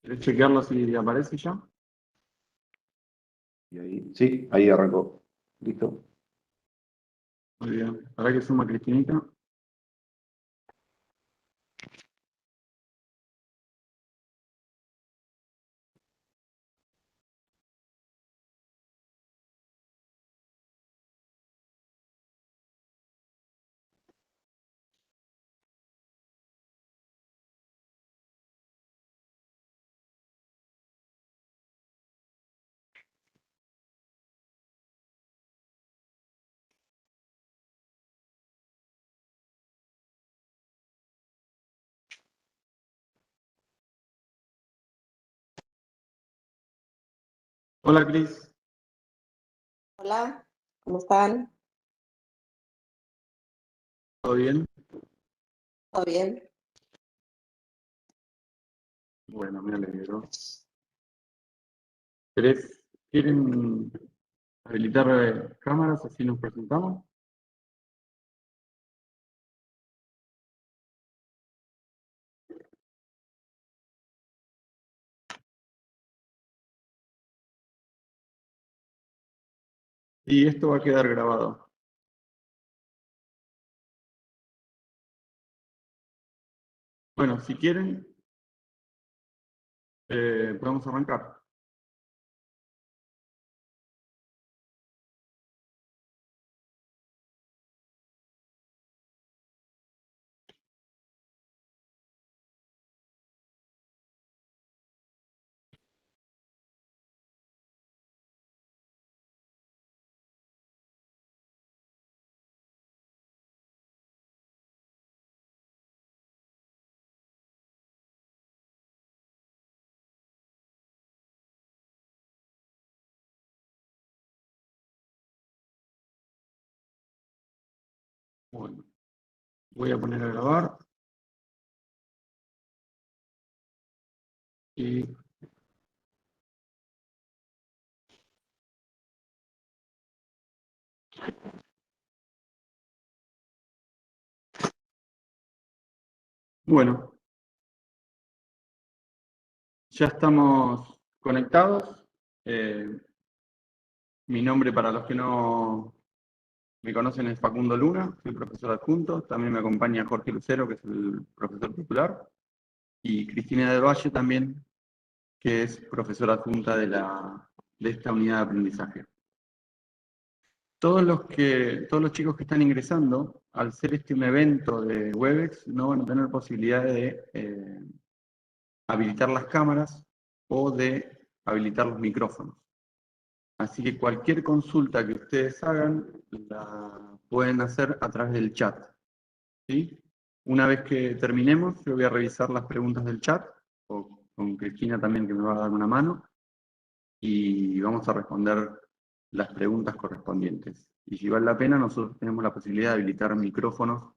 ¿Querés chequearlo si aparece ya? Y ahí, sí, ahí arrancó. Listo. Muy bien. ¿Para que suma Cristinita? Hola, Cris. Hola, ¿cómo están? ¿Todo bien? ¿Todo bien? Bueno, me alegro. ¿Quieren habilitar cámaras así nos presentamos? Y esto va a quedar grabado. Bueno, si quieren, podemos arrancar. Bueno, voy a poner a grabar. Y bueno, ya estamos conectados. Mi nombre, para los que no me conocen, es Facundo Luna, soy profesor adjunto. También me acompaña Jorge Lucero, que es el profesor titular, y Cristina del Valle también, que es profesora adjunta de esta unidad de aprendizaje. Todos los chicos que están ingresando, al ser este un evento de Webex, no van a tener posibilidad de habilitar las cámaras o de habilitar los micrófonos. Así que cualquier consulta que ustedes hagan, la pueden hacer a través del chat. ¿Sí? Una vez que terminemos, yo voy a revisar las preguntas del chat, o con Cristina también, que me va a dar una mano, y vamos a responder las preguntas correspondientes. Y si vale la pena, nosotros tenemos la posibilidad de habilitar micrófonos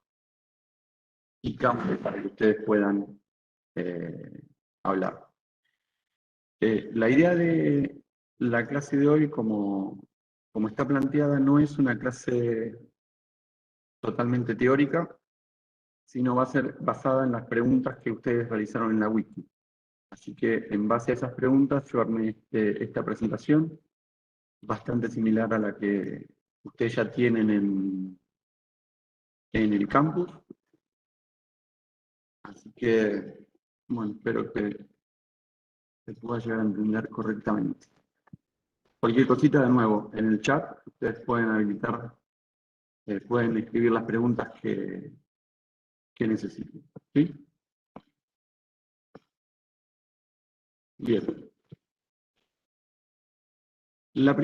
y cámaras para que ustedes puedan hablar. La idea de la clase de hoy, como está planteada, no es una clase totalmente teórica, sino va a ser basada en las preguntas que ustedes realizaron en la wiki. Así que en base a esas preguntas yo armé esta presentación, bastante similar a la que ustedes ya tienen en el campus. Así que, bueno, espero que se pueda llegar a entender correctamente. Cualquier cosita, de nuevo, en el chat ustedes pueden habilitar, pueden escribir las preguntas que necesiten. ¿Sí? Bien. El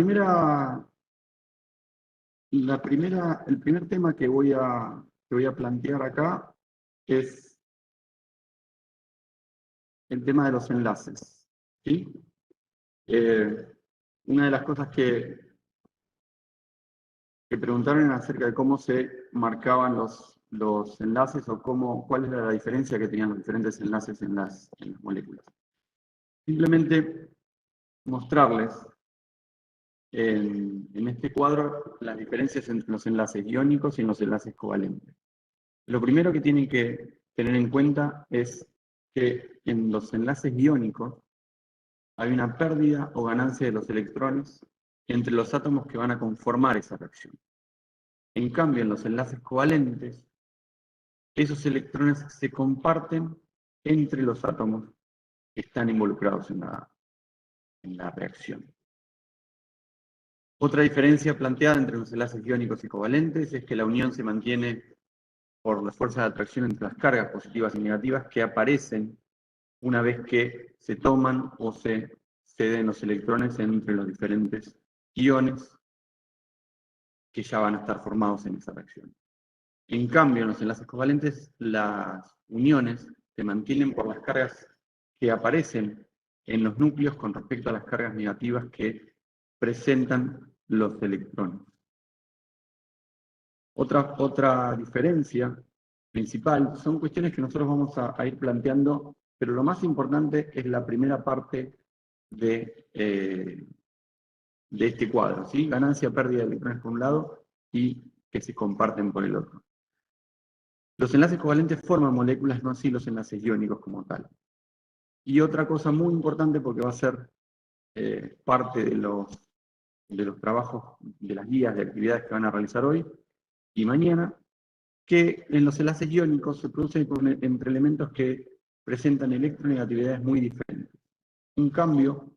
primer tema que voy a plantear acá es el tema de los enlaces. ¿Sí? Una de las cosas que preguntaron acerca de cómo se marcaban los enlaces o cuál era la diferencia que tenían los diferentes enlaces en las moléculas. Simplemente mostrarles en este cuadro las diferencias entre los enlaces iónicos y los enlaces covalentes. Lo primero que tienen que tener en cuenta es que en los enlaces iónicos hay una pérdida o ganancia de los electrones entre los átomos que van a conformar esa reacción. En cambio, en los enlaces covalentes, esos electrones se comparten entre los átomos que están involucrados en la reacción. Otra diferencia planteada entre los enlaces iónicos y covalentes es que la unión se mantiene por la fuerza de atracción entre las cargas positivas y negativas que aparecen una vez que se toman o se ceden los electrones entre los diferentes iones que ya van a estar formados en esa reacción. En cambio, en los enlaces covalentes, las uniones se mantienen por las cargas que aparecen en los núcleos con respecto a las cargas negativas que presentan los electrones. Otra diferencia principal son cuestiones que nosotros vamos a ir planteando, pero lo más importante es la primera parte de este cuadro, ¿sí? Ganancia, pérdida de electrones por un lado y que se comparten por el otro. Los enlaces covalentes forman moléculas, no así los enlaces iónicos como tal. Y otra cosa muy importante, porque va a ser parte de los trabajos, de las guías de actividades que van a realizar hoy y mañana, que en los enlaces iónicos se producen entre elementos que presentan electronegatividades muy diferentes. En cambio,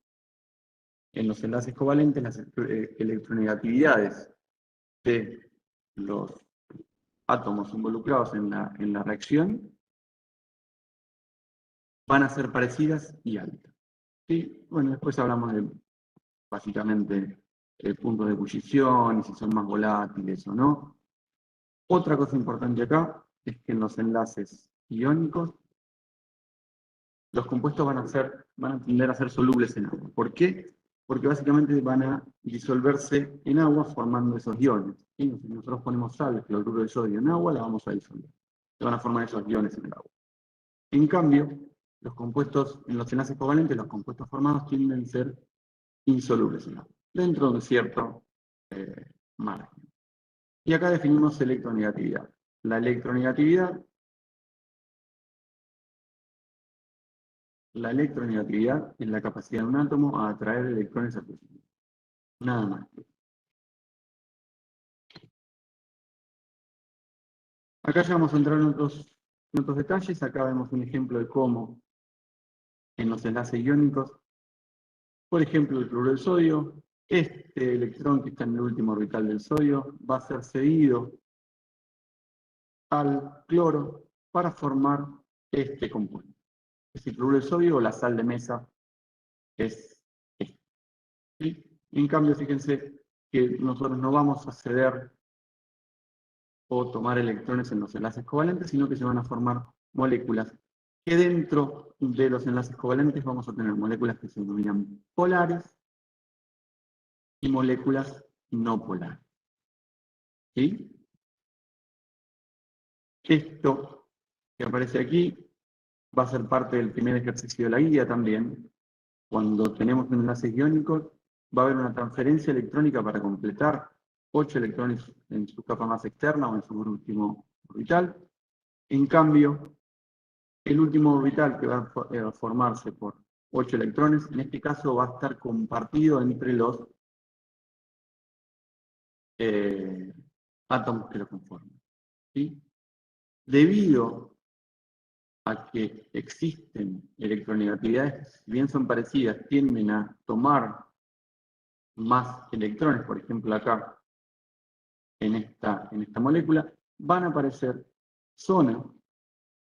en los enlaces covalentes, las electronegatividades de los átomos involucrados en la reacción van a ser parecidas y altas. ¿Sí? Bueno, después hablamos de, básicamente, puntos de ebullición y si son más volátiles o no. Otra cosa importante acá es que en los enlaces iónicos los compuestos van a tender a ser solubles en agua. ¿Por qué? Porque básicamente van a disolverse en agua formando esos iones. ¿Sí? Si nosotros ponemos sal, cloruro de sodio en agua, la vamos a disolver. Se van a formar esos iones en el agua. En cambio, los compuestos, en los enlaces covalentes, los compuestos formados tienden a ser insolubles en agua, dentro de un cierto margen. Y acá definimos electronegatividad. La electronegatividad es la capacidad de un átomo a atraer electrones a su sitio. Nada más. Acá ya vamos a entrar en otros detalles. Acá vemos un ejemplo de cómo en los enlaces iónicos, por ejemplo, el cloruro de sodio, este electrón que está en el último orbital del sodio va a ser cedido al cloro para formar este compuesto. Es el cloruro de sodio o la sal de mesa es este. ¿Sí? En cambio, fíjense que nosotros no vamos a ceder o tomar electrones en los enlaces covalentes, sino que se van a formar moléculas que dentro de los enlaces covalentes vamos a tener moléculas que se denominan polares y moléculas no polares. ¿Sí? Esto que aparece aquí va a ser parte del primer ejercicio de la guía también. Cuando tenemos un enlace iónico, va a haber una transferencia electrónica para completar 8 electrones en su capa más externa o en su último orbital. En cambio, el último orbital que va a formarse por 8 electrones, en este caso va a estar compartido entre los átomos que lo conforman. ¿Sí? Debido a que existen electronegatividades, si bien son parecidas, tienden a tomar más electrones, por ejemplo acá, en esta molécula, van a aparecer zonas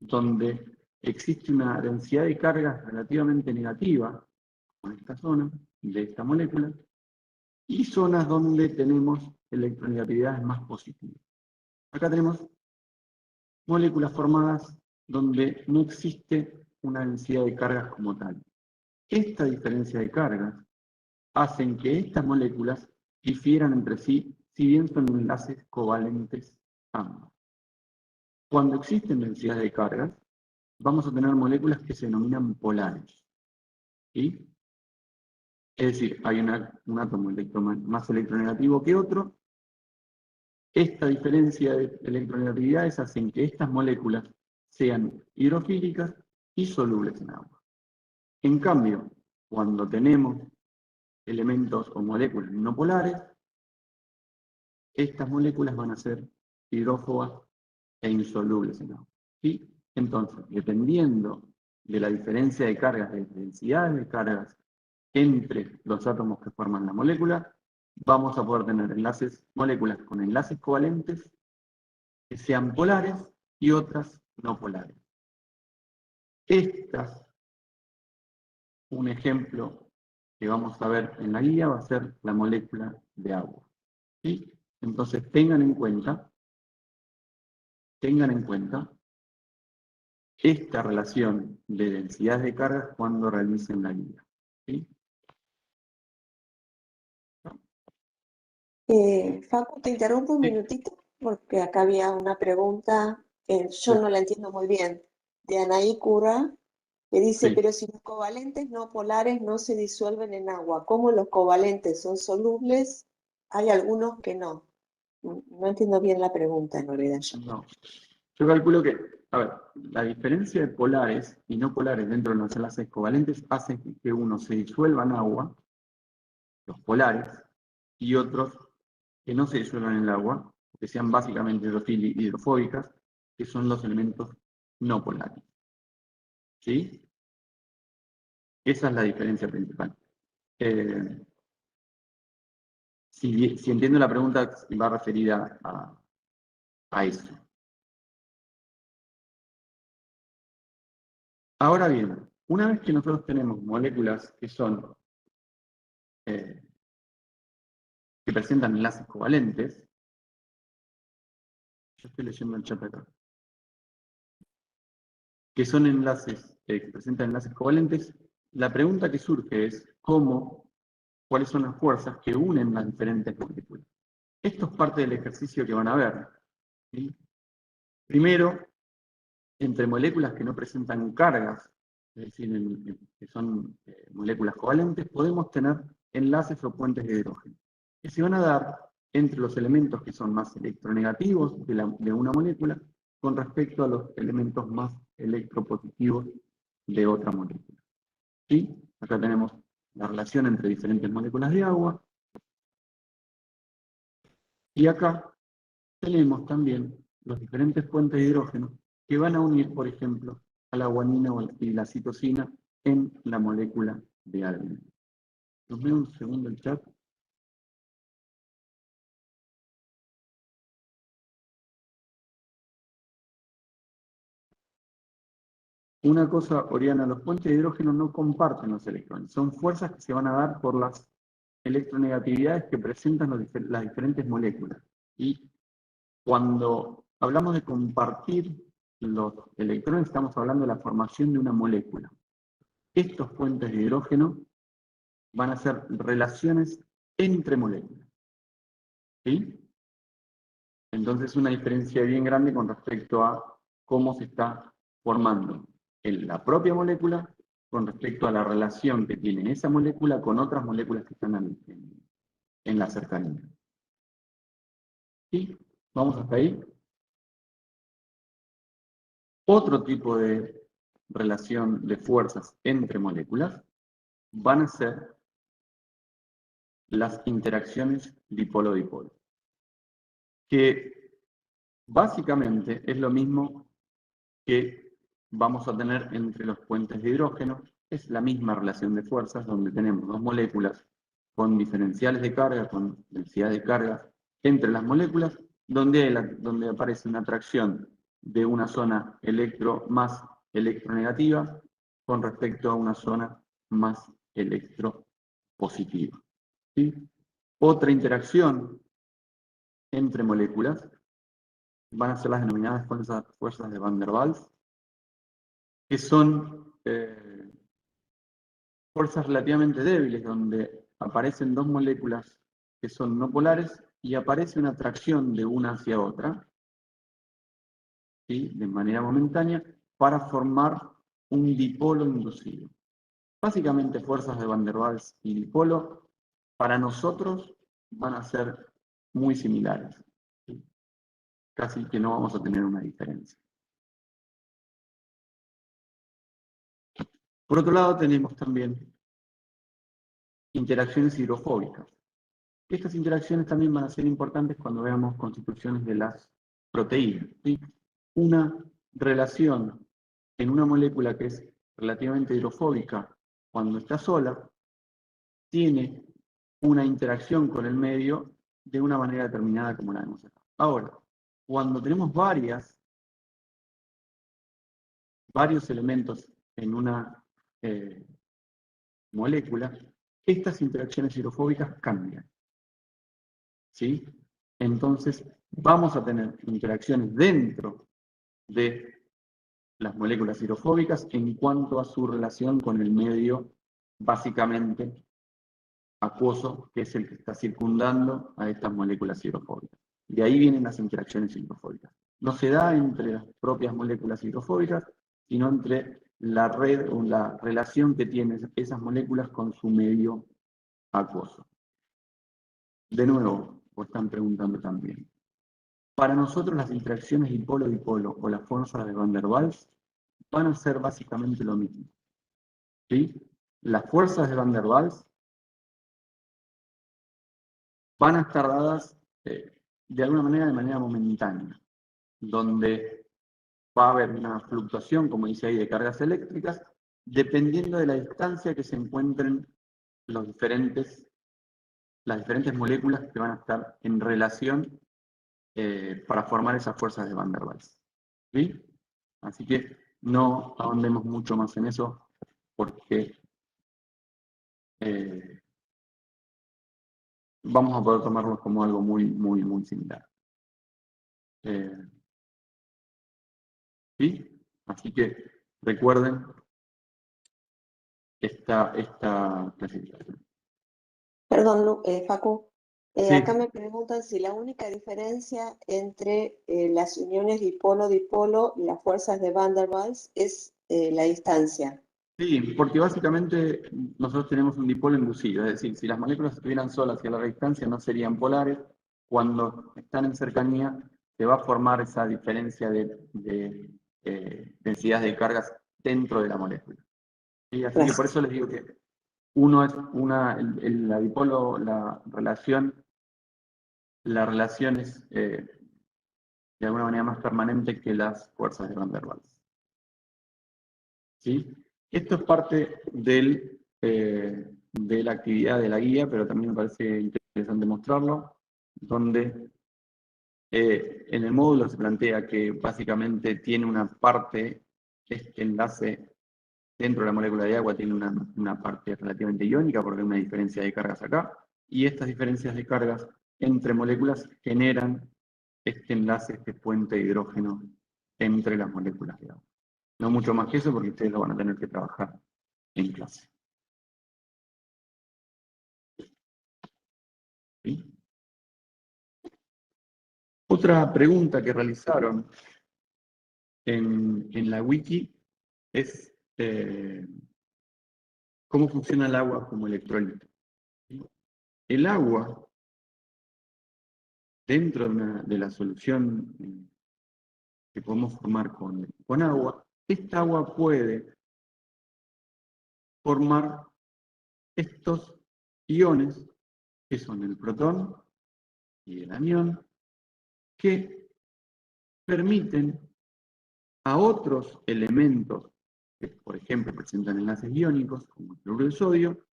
donde existe una densidad de cargas relativamente negativa, con esta zona de esta molécula, y zonas donde tenemos electronegatividades más positivas. Acá tenemos moléculas formadas donde no existe una densidad de cargas como tal. Esta diferencia de cargas hacen que estas moléculas difieran entre sí, si bien son enlaces covalentes ambos. Cuando existen densidades de cargas, vamos a tener moléculas que se denominan polares. ¿Sí? Es decir, hay un átomo más electronegativo que otro. Esta diferencia de electronegatividades hacen que estas moléculas sean hidrofílicas y solubles en agua. En cambio, cuando tenemos elementos o moléculas no polares, estas moléculas van a ser hidrófobas e insolubles en agua. ¿Sí? Entonces, dependiendo de la diferencia de cargas, de densidades de cargas entre los átomos que forman la molécula, vamos a poder tener moléculas con enlaces covalentes que sean polares y otras no polares. Un ejemplo que vamos a ver en la guía va a ser la molécula de agua. ¿Sí? Entonces tengan en cuenta esta relación de densidad de cargas cuando realicen la guía. ¿Sí? Facu, te interrumpo un minutito porque acá había una pregunta que yo no la entiendo muy bien, de Anaí Cura, que dice, Sí. pero si los covalentes no polares no se disuelven en agua, ¿cómo los covalentes son solubles? Hay algunos que no. No entiendo bien la pregunta en realidad yo. No. Yo calculo que, a ver, la diferencia de polares y no polares dentro de los enlaces covalentes hace que uno se disuelva en agua, los polares, y otros que no se disuelvan en el agua, que sean básicamente hidrofóbicas, que son los elementos no polares. ¿Sí? Esa es la diferencia principal. Si entiendo la pregunta, va referida a eso. Ahora bien, una vez que nosotros tenemos moléculas que son que presentan enlaces covalentes, yo estoy leyendo el chat acá, que son enlaces que presentan enlaces covalentes, la pregunta que surge es cuáles son las fuerzas que unen las diferentes moléculas. Esto es parte del ejercicio que van a ver. ¿Sí? Primero, entre moléculas que no presentan cargas, es decir, que son moléculas covalentes, podemos tener enlaces o puentes de hidrógeno, que se van a dar entre los elementos que son más electronegativos de una molécula con respecto a los elementos más electropositivos de otra molécula. ¿Sí? Acá tenemos la relación entre diferentes moléculas de agua, y acá tenemos también los diferentes puentes de hidrógeno que van a unir, por ejemplo, a la guanina y la citosina en la molécula de ADN. Nos vemos un segundo el chat. Una cosa, Oriana, los puentes de hidrógeno no comparten los electrones, son fuerzas que se van a dar por las electronegatividades que presentan las diferentes moléculas. Y cuando hablamos de compartir los electrones, estamos hablando de la formación de una molécula. Estos puentes de hidrógeno van a ser relaciones entre moléculas. ¿Sí? Entonces, una diferencia bien grande con respecto a cómo se está formando en la propia molécula con respecto a la relación que tiene esa molécula con otras moléculas que están en la cercanía. ¿Sí? ¿Vamos hasta ahí? Otro tipo de relación de fuerzas entre moléculas van a ser las interacciones dipolo-dipolo, que básicamente es lo mismo que vamos a tener entre los puentes de hidrógeno. Es la misma relación de fuerzas donde tenemos dos moléculas con diferenciales de carga, con densidad de carga entre las moléculas, donde aparece una atracción de una zona más electronegativa con respecto a una zona más electropositiva. ¿Sí? Otra interacción entre moléculas van a ser las denominadas fuerzas de Van der Waals, que son fuerzas relativamente débiles, donde aparecen dos moléculas que son no polares y aparece una atracción de una hacia otra, ¿sí? De manera momentánea, para formar un dipolo inducido. Básicamente, fuerzas de Van der Waals y dipolo, para nosotros van a ser muy similares. ¿Sí? Casi que no vamos a tener una diferencia. Por otro lado, tenemos también interacciones hidrofóbicas. Estas interacciones también van a ser importantes cuando veamos constituciones de las proteínas, ¿sí? Una relación en una molécula que es relativamente hidrofóbica cuando está sola, tiene una interacción con el medio de una manera determinada como la vemos acá. Ahora, cuando tenemos varios elementos en una molécula, estas interacciones hidrofóbicas cambian, ¿sí? Entonces, vamos a tener interacciones dentro de las moléculas hidrofóbicas en cuanto a su relación con el medio básicamente acuoso, que es el que está circundando a estas moléculas hidrofóbicas. De ahí vienen las interacciones hidrofóbicas. No se da entre las propias moléculas hidrofóbicas, sino entre la red o la relación que tienen esas moléculas con su medio acuoso. De nuevo, os están preguntando también. Para nosotros las interacciones dipolo-dipolo o las fuerzas de Van der Waals van a ser básicamente lo mismo, ¿sí? Las fuerzas de Van der Waals van a estar dadas de alguna manera de manera momentánea, donde va a haber una fluctuación, como dice ahí, de cargas eléctricas, dependiendo de la distancia que se encuentren las diferentes moléculas que van a estar en relación para formar esas fuerzas de Van der Waals, ¿sí? Así que no ahondemos mucho más en eso, porque vamos a poder tomarlos como algo muy, muy, muy similar. ¿Sí? Así que recuerden esta clasificación. Perdón, Facu. Sí. Acá me preguntan si la única diferencia entre las uniones dipolo-dipolo y las fuerzas de Van der Waals es la distancia. Sí, porque básicamente nosotros tenemos un dipolo inducido, es decir, si las moléculas estuvieran solas y a larga distancia no serían polares, cuando están en cercanía se va a formar esa diferencia de densidad de cargas dentro de la molécula. ¿Sí? Así que por eso les digo que uno es la dipolo, la relación es de alguna manera más permanente que las fuerzas de Van der Waals. ¿Sí? Esto es parte de la actividad de la guía, pero también me parece interesante mostrarlo, donde en el módulo se plantea que básicamente tiene una parte, este enlace dentro de la molécula de agua tiene una parte relativamente iónica porque hay una diferencia de cargas acá, y estas diferencias de cargas entre moléculas generan este enlace, este puente de hidrógeno entre las moléculas de agua. No mucho más que eso porque ustedes lo van a tener que trabajar en clase. ¿Sí? Otra pregunta que realizaron en la wiki es ¿cómo funciona el agua como electrolito? ¿Sí? El agua, dentro de la solución que podemos formar con agua, esta agua puede formar estos iones, que son el protón y el anión, que permiten a otros elementos que, por ejemplo, presentan enlaces iónicos, como el cloruro de sodio,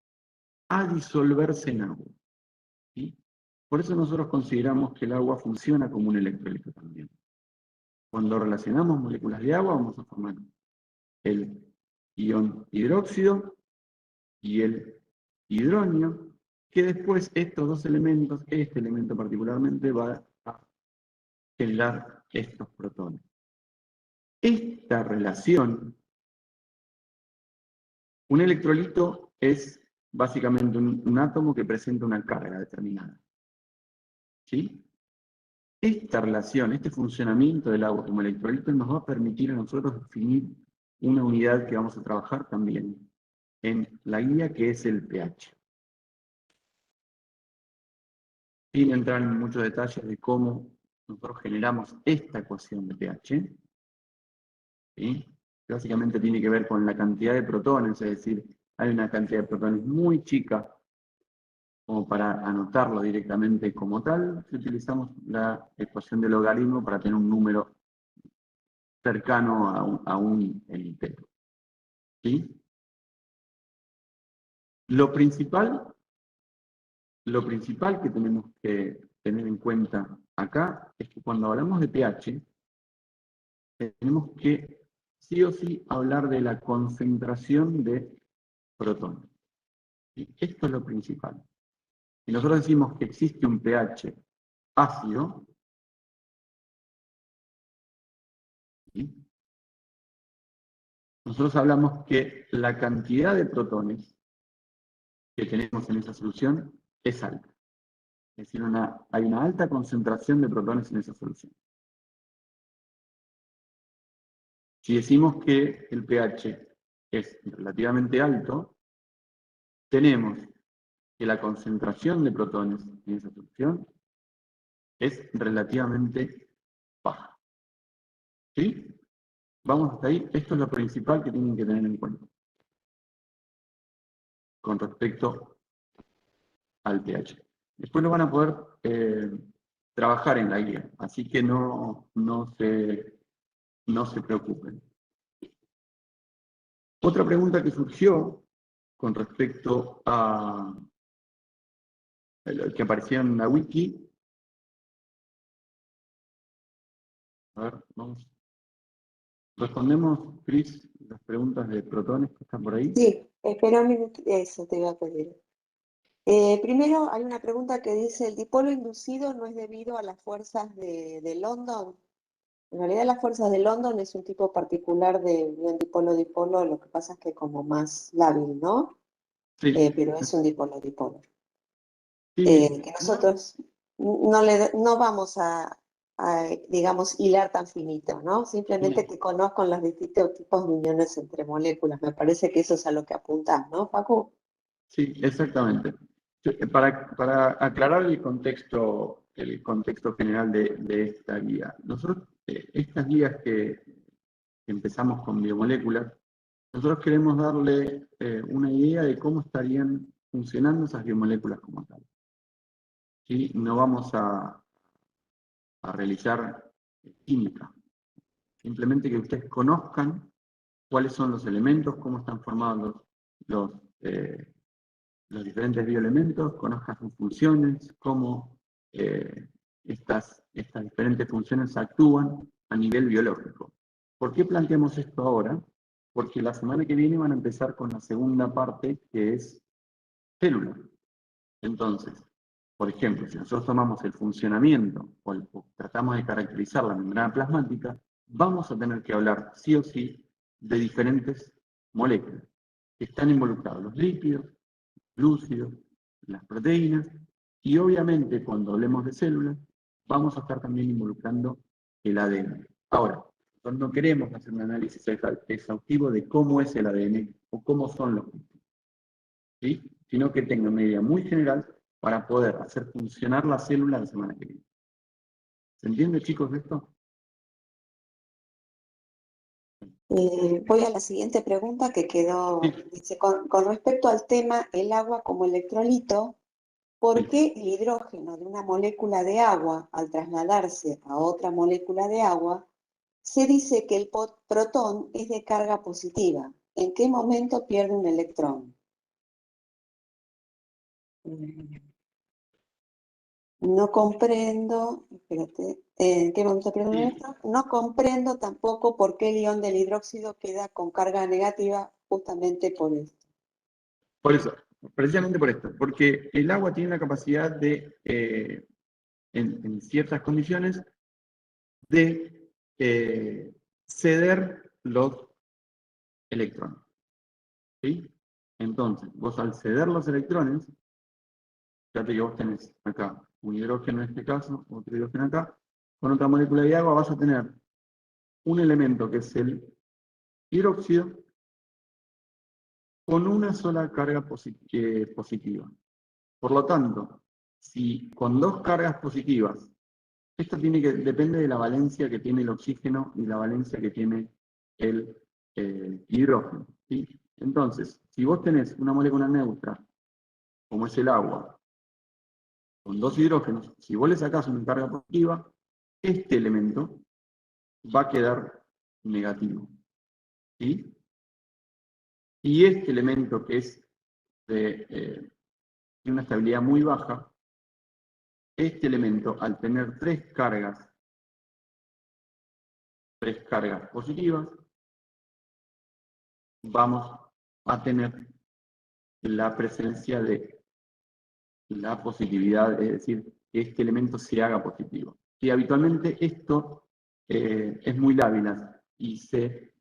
a disolverse en agua. ¿Sí? Por eso nosotros consideramos que el agua funciona como un electrolito también. Cuando relacionamos moléculas de agua, vamos a formar el ion hidróxido y el hidronio, que después estos dos elementos, este elemento particularmente, va a generar estos protones. Esta relación, un electrolito es básicamente un átomo que presenta una carga determinada. ¿Sí? Esta relación, este funcionamiento del agua como electrolito nos va a permitir a nosotros definir una unidad que vamos a trabajar también en la guía, que es el pH. Sin entrar en muchos detalles de cómo nosotros generamos esta ecuación de pH, ¿sí? Que básicamente tiene que ver con la cantidad de protones, es decir, hay una cantidad de protones muy chica como para anotarlo directamente como tal, si utilizamos la ecuación de logaritmo para tener un número cercano a un entero. ¿Sí? Lo principal que tenemos que tener en cuenta acá es que cuando hablamos de pH, tenemos que sí o sí hablar de la concentración de protones. ¿Sí? Esto es lo principal. Si nosotros decimos que existe un pH ácido, ¿sí? Nosotros hablamos que la cantidad de protones que tenemos en esa solución es alta. Es decir, hay una alta concentración de protones en esa solución. Si decimos que el pH es relativamente alto, tenemos que la concentración de protones en esa solución es relativamente baja. ¿Sí? Vamos hasta ahí. Esto es lo principal que tienen que tener en cuenta con respecto al pH. Después lo van a poder trabajar en la guía, así que no se preocupen. Otra pregunta que surgió con respecto a lo que aparecía en la wiki. A ver, vamos. ¿Respondemos, Cris, las preguntas de protones que están por ahí? Sí, espera un minuto, eso te iba a pedir. Primero hay una pregunta que dice, ¿el dipolo inducido no es debido a las fuerzas de London? En realidad las fuerzas de London es un tipo particular de unión dipolo-dipolo, lo que pasa es que como más lábil, ¿no? Sí. Pero es un dipolo-dipolo. Sí. Que nosotros no vamos digamos, hilar tan finito, ¿no? Simplemente que conozcan los distintos tipos de uniones entre moléculas. Me parece que eso es a lo que apuntas, ¿no, Paco? Sí, exactamente. Para aclarar el contexto general de esta guía, nosotros, estas guías que empezamos con biomoléculas, nosotros queremos darle una idea de cómo estarían funcionando esas biomoléculas como tal. ¿Sí? No vamos a realizar química, simplemente que ustedes conozcan cuáles son los elementos, cómo están formados los diferentes bioelementos, conozcan sus funciones, cómo estas diferentes funciones actúan a nivel biológico. ¿Por qué planteamos esto ahora? Porque la semana que viene van a empezar con la segunda parte, que es célula. Entonces, por ejemplo, si nosotros tomamos el funcionamiento o tratamos de caracterizar la membrana plasmática, vamos a tener que hablar sí o sí de diferentes moléculas que están involucrados, los lípidos, glúcidos, las proteínas, y obviamente cuando hablemos de células, vamos a estar también involucrando el ADN. Ahora, nosotros no queremos hacer un análisis exhaustivo de cómo es el ADN o cómo son los cultivos, ¿sí? Sino que tenga una idea muy general para poder hacer funcionar la célula la semana que viene. ¿Se entiende, chicos, esto? Voy a la siguiente pregunta que quedó, dice, con respecto al tema el agua como electrolito, ¿por qué el hidrógeno de una molécula de agua, al trasladarse a otra molécula de agua, se dice que el protón es de carga positiva? ¿En qué momento pierde un electrón? No comprendo, espérate, ¿en qué momento pierde un electrón? No comprendo tampoco por qué el ion del hidróxido queda con carga negativa justamente por esto. Por eso, precisamente por esto, porque el agua tiene la capacidad de, en ciertas condiciones, de ceder los electrones. ¿Sí? Entonces, vos al ceder los electrones, fíjate que vos tenés acá un hidrógeno en este caso, otro hidrógeno acá, con otra molécula de agua vas a tener un elemento que es el hidróxido con una sola carga positiva. Por lo tanto, si con dos cargas positivas, esto depende de la valencia que tiene el oxígeno y la valencia que tiene el hidrógeno. ¿Sí? Entonces, si vos tenés una molécula neutra, como es el agua, con dos hidrógenos, si vos le sacás una carga positiva, este elemento va a quedar negativo. ¿Sí? Y este elemento que es de una estabilidad muy baja, este elemento al tener tres cargas positivas, vamos a tener la presencia de la positividad, es decir, que este elemento se haga positivo. Y habitualmente esto es muy lábil y se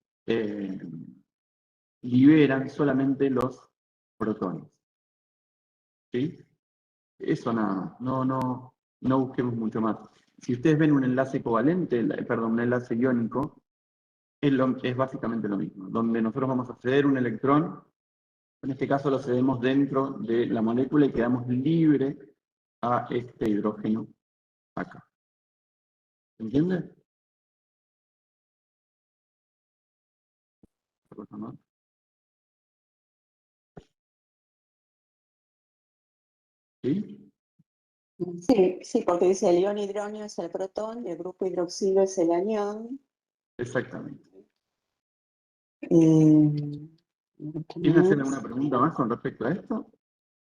liberan solamente los protones. ¿Sí? Eso nada más, no busquemos mucho más. Si ustedes ven un enlace covalente, perdón, un enlace iónico, es básicamente lo mismo, donde nosotros vamos a ceder un electrón, en este caso lo cedemos dentro de la molécula y quedamos libre a este hidrógeno acá. ¿Se entiende? ¿Otra cosa más? ¿Sí? Sí, porque dice el ion hidróneo es el protón y el grupo hidroxilo es el anión. Exactamente. ¿Qué ¿Quieren hacer más? alguna pregunta más con respecto a esto?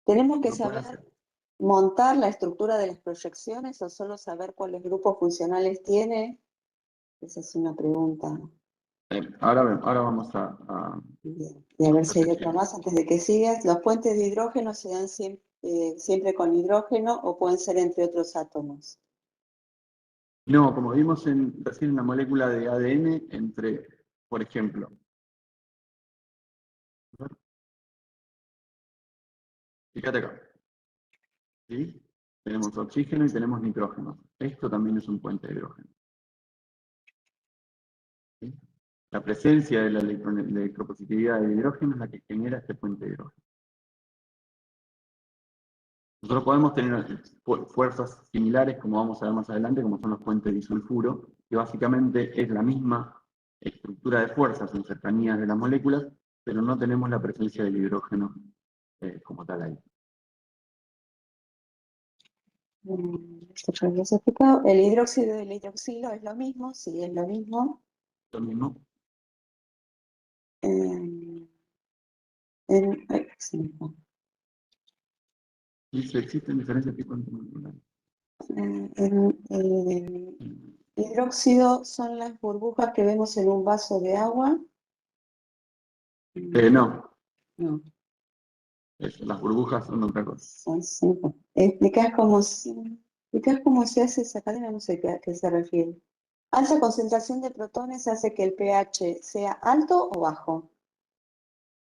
Tenemos que Lo pueden saber hacer. montar la estructura de las proyecciones o solo saber cuáles grupos funcionales tiene. Esa es una pregunta. Ahora vamos a Bien. Y a ver si hay otra proyecciones. más antes de que sigas. ¿Los puentes de hidrógeno se dan siempre con hidrógeno o pueden ser entre otros átomos? No, como vimos recién en la molécula de ADN, entre, por ejemplo, fíjate acá, ¿sí? Tenemos oxígeno y tenemos nitrógeno. Esto también es un puente de hidrógeno. ¿Sí? La presencia de la electropositividad del hidrógeno es la que genera este puente de hidrógeno. Nosotros podemos tener fuerzas similares, como vamos a ver más adelante, como son los puentes disulfuro, que básicamente es la misma estructura de fuerzas en cercanías de las moléculas, pero no tenemos la presencia del hidrógeno como tal ahí. Esto ya lo he explicado. El hidróxido y el hidroxilo es lo mismo, sí, es lo mismo. Lo mismo. Ay, se me fue. Dice, existen diferentes tipos de moléculas. El hidróxido son las burbujas que vemos en un vaso de agua. No, No, las burbujas son otra cosa. son cinco. Explicás cómo se hace esa cadena, no sé a qué se refiere. Alta concentración de protones hace que el pH sea alto o bajo.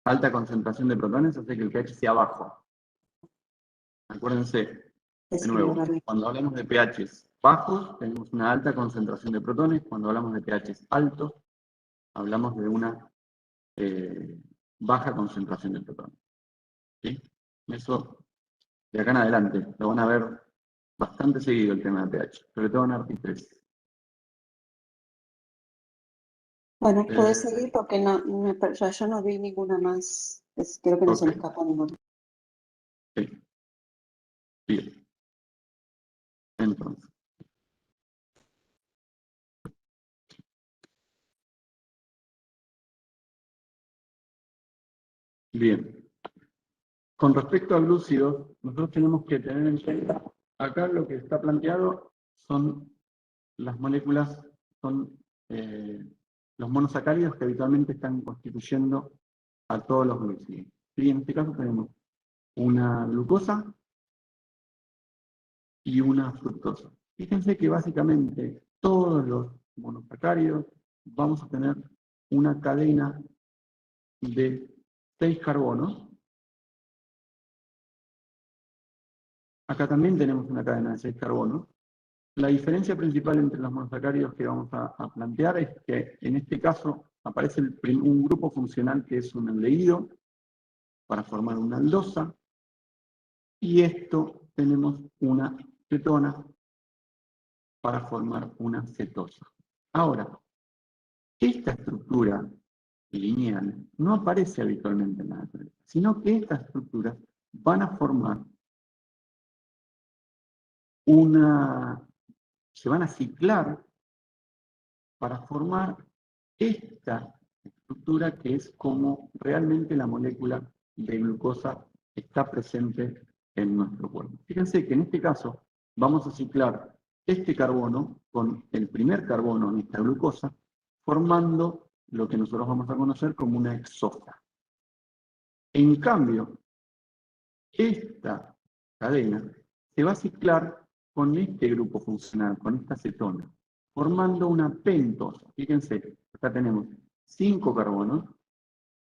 Alta concentración de protones hace que el pH sea bajo. Acuérdense, de Escribo nuevo, arriba. cuando hablamos de pHs bajos, tenemos una alta concentración de protones. Cuando hablamos de pHs altos, hablamos de una baja concentración de protones. ¿Sí? Eso, de acá en adelante, lo van a ver bastante seguido el tema de pH, sobre todo en ARTI3. Bueno, podés seguir porque yo no vi ninguna más. Creo que no se me Ok, escapó ninguna. sí, bien. Entonces, bien. Con respecto a glúcidos, nosotros tenemos que tener en cuenta, acá lo que está planteado son las moléculas, son los monosacáridos que habitualmente están constituyendo a todos los glúcidos. ¿Sí? En este caso tenemos una glucosa y una fructosa. Fíjense que básicamente todos los monosacáridos vamos a tener una cadena de 6 carbonos. Acá también tenemos una cadena de 6 carbonos. La diferencia principal entre los monosacáridos que vamos a plantear es que en este caso aparece un grupo funcional que es un aldehído para formar una aldosa, y esto tenemos una cetona para formar una cetosa. Ahora, esta estructura lineal no aparece habitualmente en la naturaleza, sino que estas estructuras van a formar se van a ciclar para formar esta estructura que es como realmente la molécula de glucosa está presente en nuestro cuerpo. Fíjense que en este caso vamos a ciclar este carbono con el primer carbono en esta glucosa, formando lo que nosotros vamos a conocer como una exosa. En cambio, esta cadena se va a ciclar con este grupo funcional, con esta cetona, formando una pentosa. Fíjense, acá tenemos 5 carbonos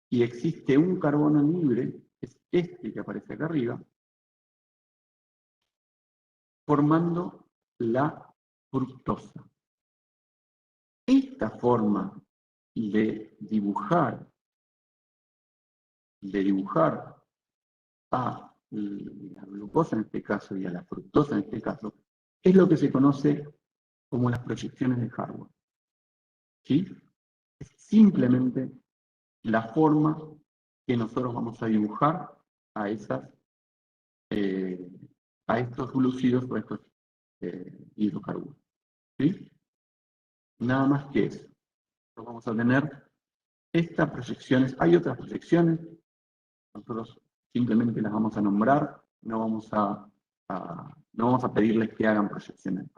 y existe un carbono libre, que es este que aparece acá arriba, formando la fructosa. Esta forma de dibujar a la glucosa en este caso y a la fructosa en este caso, es lo que se conoce como las proyecciones de Harvard. ¿Sí? Es simplemente la forma que nosotros vamos a dibujar a estos glúcidos o a estos hidrocarburos. ¿Sí? Nada más que eso. Nosotros vamos a tener estas proyecciones. Hay otras proyecciones, nosotros simplemente las vamos a nombrar, no vamos a pedirles que hagan proyecciones,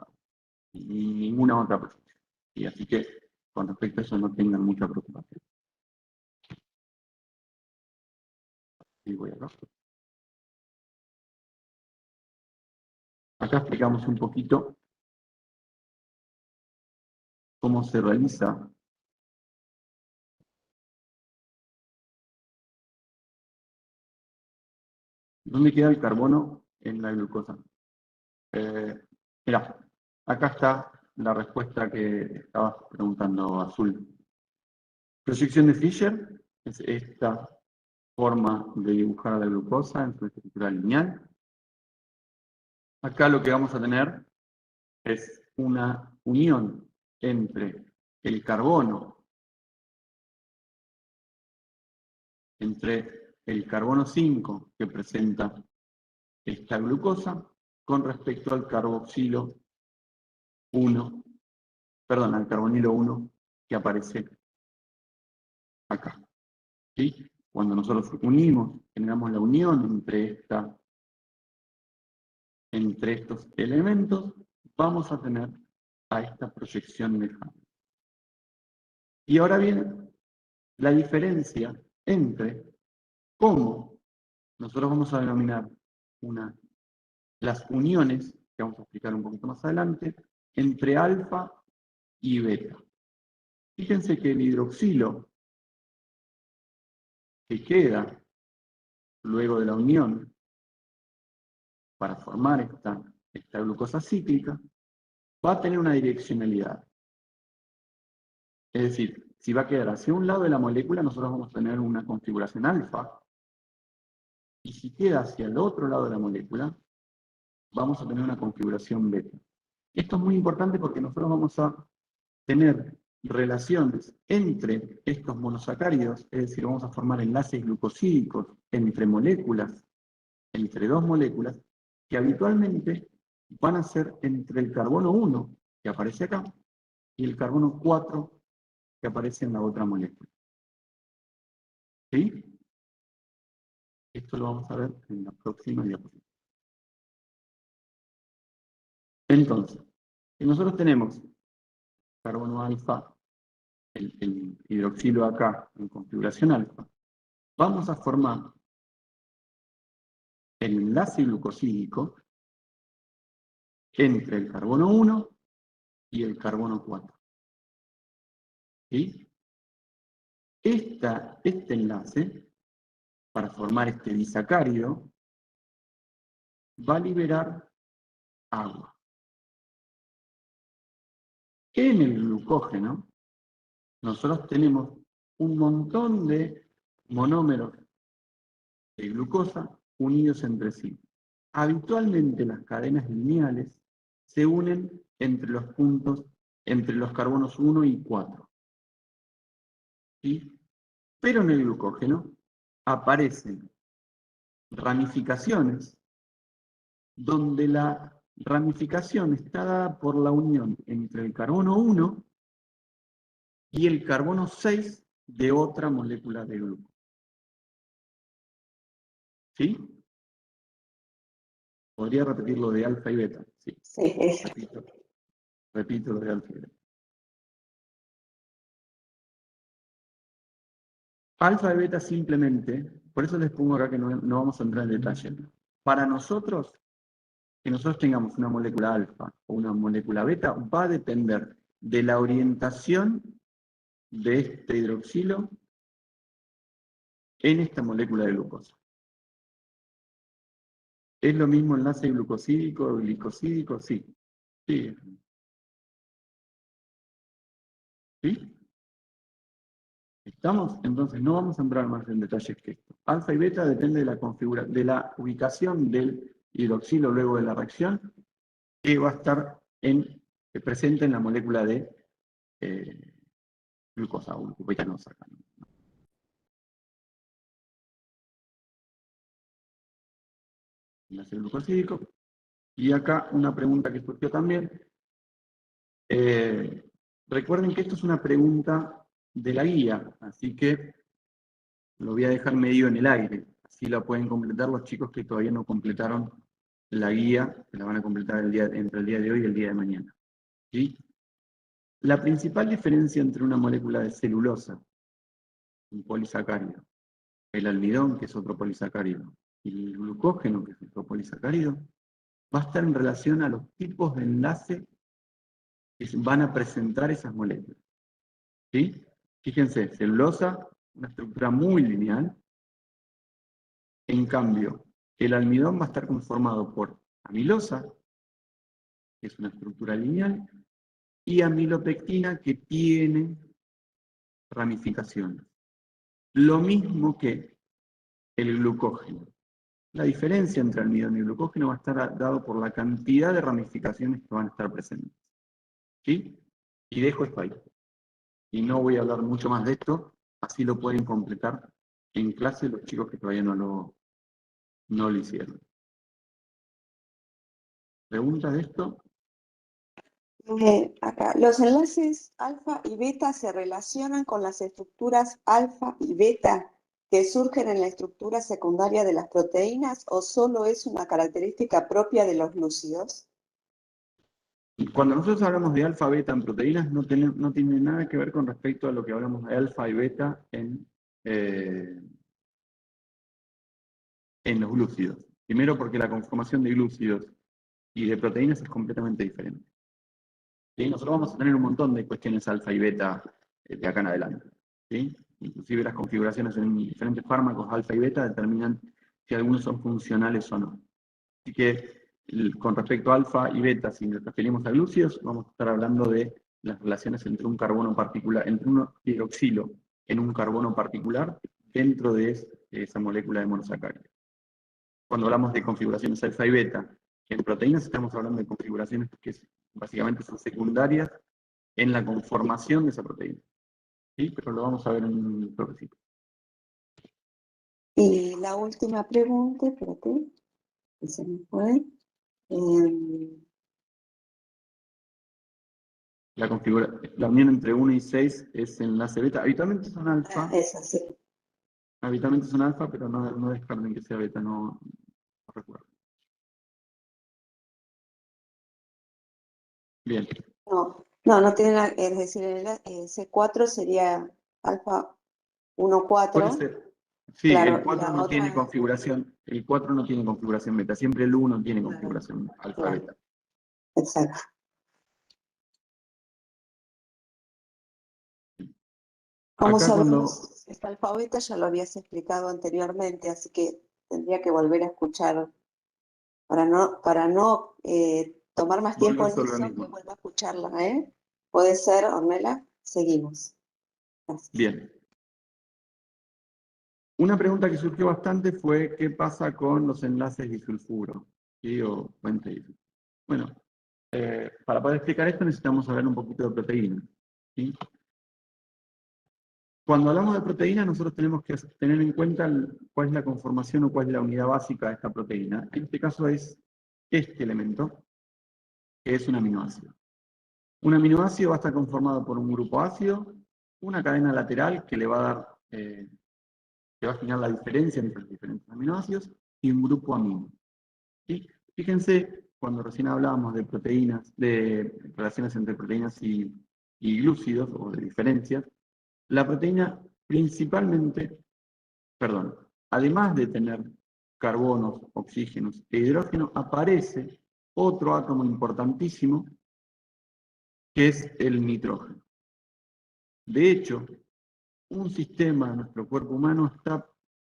ni ninguna otra proyección. Y así que con respecto a eso no tengan mucha preocupación. Y voy acá. Acá explicamos un poquito cómo se realiza ¿dónde queda el carbono en la glucosa? Mirá, acá está la respuesta que estabas preguntando, Azul. Proyección de Fischer es esta forma de dibujar la glucosa en su estructura lineal. Acá lo que vamos a tener es una unión entre el carbono, 5 que presenta esta glucosa con respecto al carboxilo 1, perdón, al carbonilo 1 que aparece acá. ¿Sí? Cuando nosotros unimos, generamos la unión entre estos elementos, vamos a tener a esta proyección de Harvard. Y ahora viene la diferencia entre cómo nosotros vamos a denominar las uniones, que vamos a explicar un poquito más adelante, entre alfa y beta. Fíjense que el hidroxilo que queda luego de la unión para formar esta glucosa cíclica va a tener una direccionalidad. Es decir, si va a quedar hacia un lado de la molécula, nosotros vamos a tener una configuración alfa, y si queda hacia el otro lado de la molécula, vamos a tener una configuración beta. Esto es muy importante porque nosotros vamos a tener relaciones entre estos monosacáridos, es decir, vamos a formar enlaces glucosídicos entre moléculas, entre dos moléculas, que habitualmente van a ser entre el carbono 1, que aparece acá, y el carbono 4, que aparece en la otra molécula. ¿Sí? Esto lo vamos a ver en la próxima diapositiva. Entonces, si nosotros tenemos carbono alfa, el hidroxilo acá en configuración alfa, vamos a formar el enlace glucosídico entre el carbono 1 y el carbono 4. ¿Sí? Este enlace, para formar este disacárido, va a liberar agua. En el glucógeno, nosotros tenemos un montón de monómeros de glucosa unidos entre sí. Habitualmente las cadenas lineales se unen entre los puntos, entre los carbonos 1 y 4. ¿Sí? Pero en el glucógeno aparecen ramificaciones donde la ramificación está dada por la unión entre el carbono 1 y el carbono 6 de otra molécula de grupo. ¿Sí? ¿Podría repetir lo de alfa y beta? Sí. Sí, eso. Repito lo de alfa y beta. Alfa y beta simplemente, por eso les pongo acá que no vamos a entrar en detalle. Para nosotros, que nosotros tengamos una molécula alfa o una molécula beta, va a depender de la orientación de este hidroxilo en esta molécula de glucosa. ¿Es lo mismo enlace glucosídico, glicosídico? Sí. Sí. ¿Sí? ¿Estamos? Entonces no vamos a entrar más en detalles que esto. Alfa y beta depende de la configuración, de la ubicación del hidroxilo luego de la reacción, que va a estar presente en la molécula de glucosa o glucopetanosa. Enlace glucosídico. Y acá una pregunta que surgió también. Recuerden que esto es una pregunta de la guía, así que lo voy a dejar medio en el aire. Así la pueden completar los chicos que todavía no completaron la guía, que la van a completar entre el día de hoy y el día de mañana. ¿Sí? La principal diferencia entre una molécula de celulosa, un polisacárido, el almidón, que es otro polisacárido, y el glucógeno, que es otro polisacárido, va a estar en relación a los tipos de enlace que van a presentar esas moléculas. ¿Sí? Fíjense, celulosa, una estructura muy lineal. En cambio, el almidón va a estar conformado por amilosa, que es una estructura lineal, y amilopectina, que tiene ramificaciones. Lo mismo que el glucógeno. La diferencia entre almidón y glucógeno va a estar dado por la cantidad de ramificaciones que van a estar presentes. ¿Sí? Y dejo esto ahí. Y no voy a hablar mucho más de esto, así lo pueden completar en clase los chicos que todavía no lo hicieron. ¿Preguntas de esto? Acá, los enlaces alfa y beta se relacionan con las estructuras alfa y beta que surgen en la estructura secundaria de las proteínas, o solo es una característica propia de los glúcidos. Cuando nosotros hablamos de alfa beta en proteínas, no tiene nada que ver con respecto a lo que hablamos de alfa y beta en los glúcidos. Primero porque la conformación de glúcidos y de proteínas es completamente diferente. ¿Sí? Nosotros vamos a tener un montón de cuestiones alfa y beta de acá en adelante. ¿Sí? Inclusive las configuraciones en diferentes fármacos alfa y beta determinan si algunos son funcionales o no. Así que con respecto a alfa y beta, si nos referimos a glúcidos, vamos a estar hablando de las relaciones entre un carbono particular, entre un hidroxilo en un carbono particular dentro de esa molécula de monosacárido. Cuando hablamos de configuraciones alfa y beta en proteínas, estamos hablando de configuraciones que básicamente son secundarias en la conformación de esa proteína. ¿Sí? Pero lo vamos a ver en un toquecito. Y la última pregunta, espérate, que se me fue. La unión entre 1 y 6 es enlace beta. Habitualmente son alfa. Esa sí. Habitualmente son alfa, pero no descarten que sea beta, no recuerdo. Bien. No tiene nada, es decir, el C4 sería alfa 1, 4. Puede ser. Sí, claro, el 4 no tiene configuración, el 4 no tiene configuración beta, siempre el 1 tiene configuración alfa beta. Exacto. Como sabemos, esta alfa beta ya lo habías explicado anteriormente, así que tendría que volver a escuchar para no tomar más tiempo en eso, que vuelva a escucharla, ¿eh? ¿Puede ser, Ornella? Seguimos. Gracias. Bien. Una pregunta que surgió bastante fue ¿qué pasa con los enlaces disulfuro? ¿Sí? O puente disulfuro. Bueno, para poder explicar esto necesitamos hablar un poquito de proteína. ¿Sí? Cuando hablamos de proteína, nosotros tenemos que tener en cuenta cuál es la conformación o cuál es la unidad básica de esta proteína. En este caso es este elemento, que es un aminoácido. Un aminoácido va a estar conformado por un grupo ácido, una cadena lateral que le va a dar, que va a generar la diferencia entre los diferentes aminoácidos, y un grupo amino. ¿Sí? Fíjense, cuando recién hablábamos de proteínas, de relaciones entre proteínas y glúcidos, o de diferencias, la proteína principalmente, perdón, además de tener carbonos, oxígenos e hidrógeno, aparece otro átomo importantísimo, que es el nitrógeno. De hecho, un sistema de nuestro cuerpo humano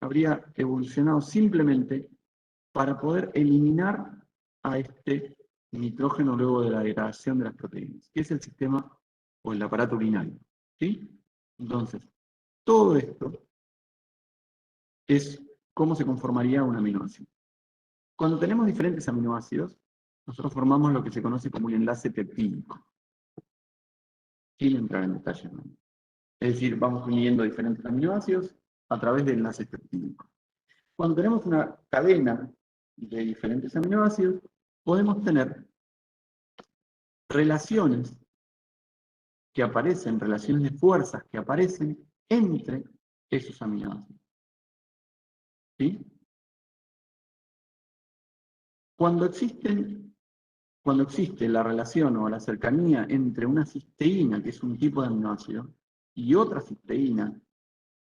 habría evolucionado simplemente para poder eliminar a este nitrógeno luego de la degradación de las proteínas, que es el sistema o el aparato urinario. ¿Sí? Entonces, todo esto es cómo se conformaría un aminoácido. Cuando tenemos diferentes aminoácidos, nosotros formamos lo que se conoce como un enlace peptídico. Sin entrar en detalle, ¿no? Es decir, vamos uniendo diferentes aminoácidos a través de enlaces peptídicos. Cuando tenemos una cadena de diferentes aminoácidos, podemos tener relaciones que aparecen, relaciones de fuerzas que aparecen entre esos aminoácidos. ¿Sí? Cuando existe la relación o la cercanía entre una cisteína, que es un tipo de aminoácido, y otra cisteína,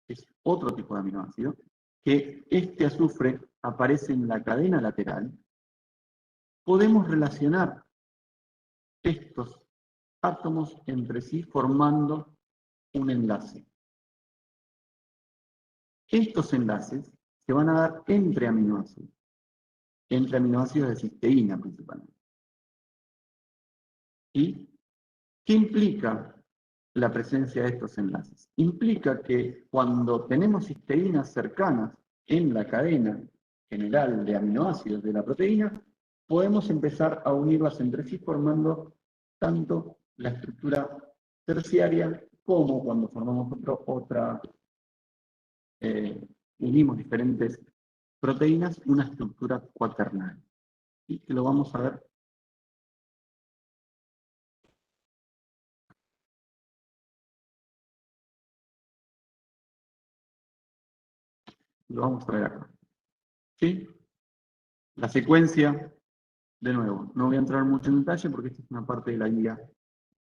que es otro tipo de aminoácido, que este azufre aparece en la cadena lateral, podemos relacionar estos átomos entre sí formando un enlace. Estos enlaces se van a dar entre aminoácidos de cisteína principalmente. ¿Y qué implica la presencia de estos enlaces? Implica que cuando tenemos cisteínas cercanas en la cadena general de aminoácidos de la proteína, podemos empezar a unirlas entre sí formando tanto la estructura terciaria como cuando formamos unimos diferentes proteínas, una estructura cuaternaria. Y que lo vamos a ver. Lo vamos a ver acá. ¿Sí? La secuencia, de nuevo, no voy a entrar mucho en detalle porque esta es una parte de la guía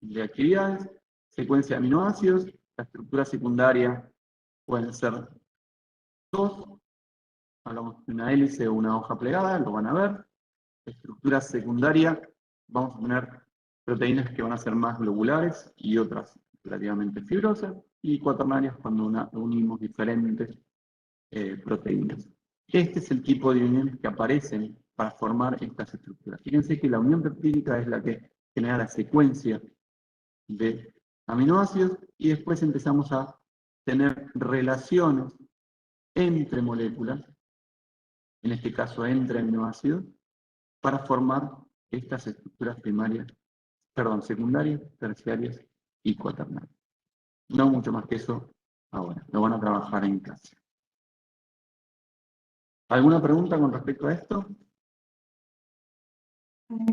de actividades. Secuencia de aminoácidos, la estructura secundaria pueden ser dos, hablamos de una hélice o una hoja plegada, lo van a ver. La estructura secundaria, vamos a tener proteínas que van a ser más globulares y otras relativamente fibrosas, y cuaternarias cuando unimos diferentes proteínas. Este es el tipo de uniones que aparecen para formar estas estructuras. Fíjense que la unión peptídica es la que genera la secuencia de aminoácidos y después empezamos a tener relaciones entre moléculas, en este caso entre aminoácidos, para formar estas estructuras secundarias, terciarias y cuaternarias. No mucho más que eso ahora, lo van a trabajar en clase. ¿Alguna pregunta con respecto a esto?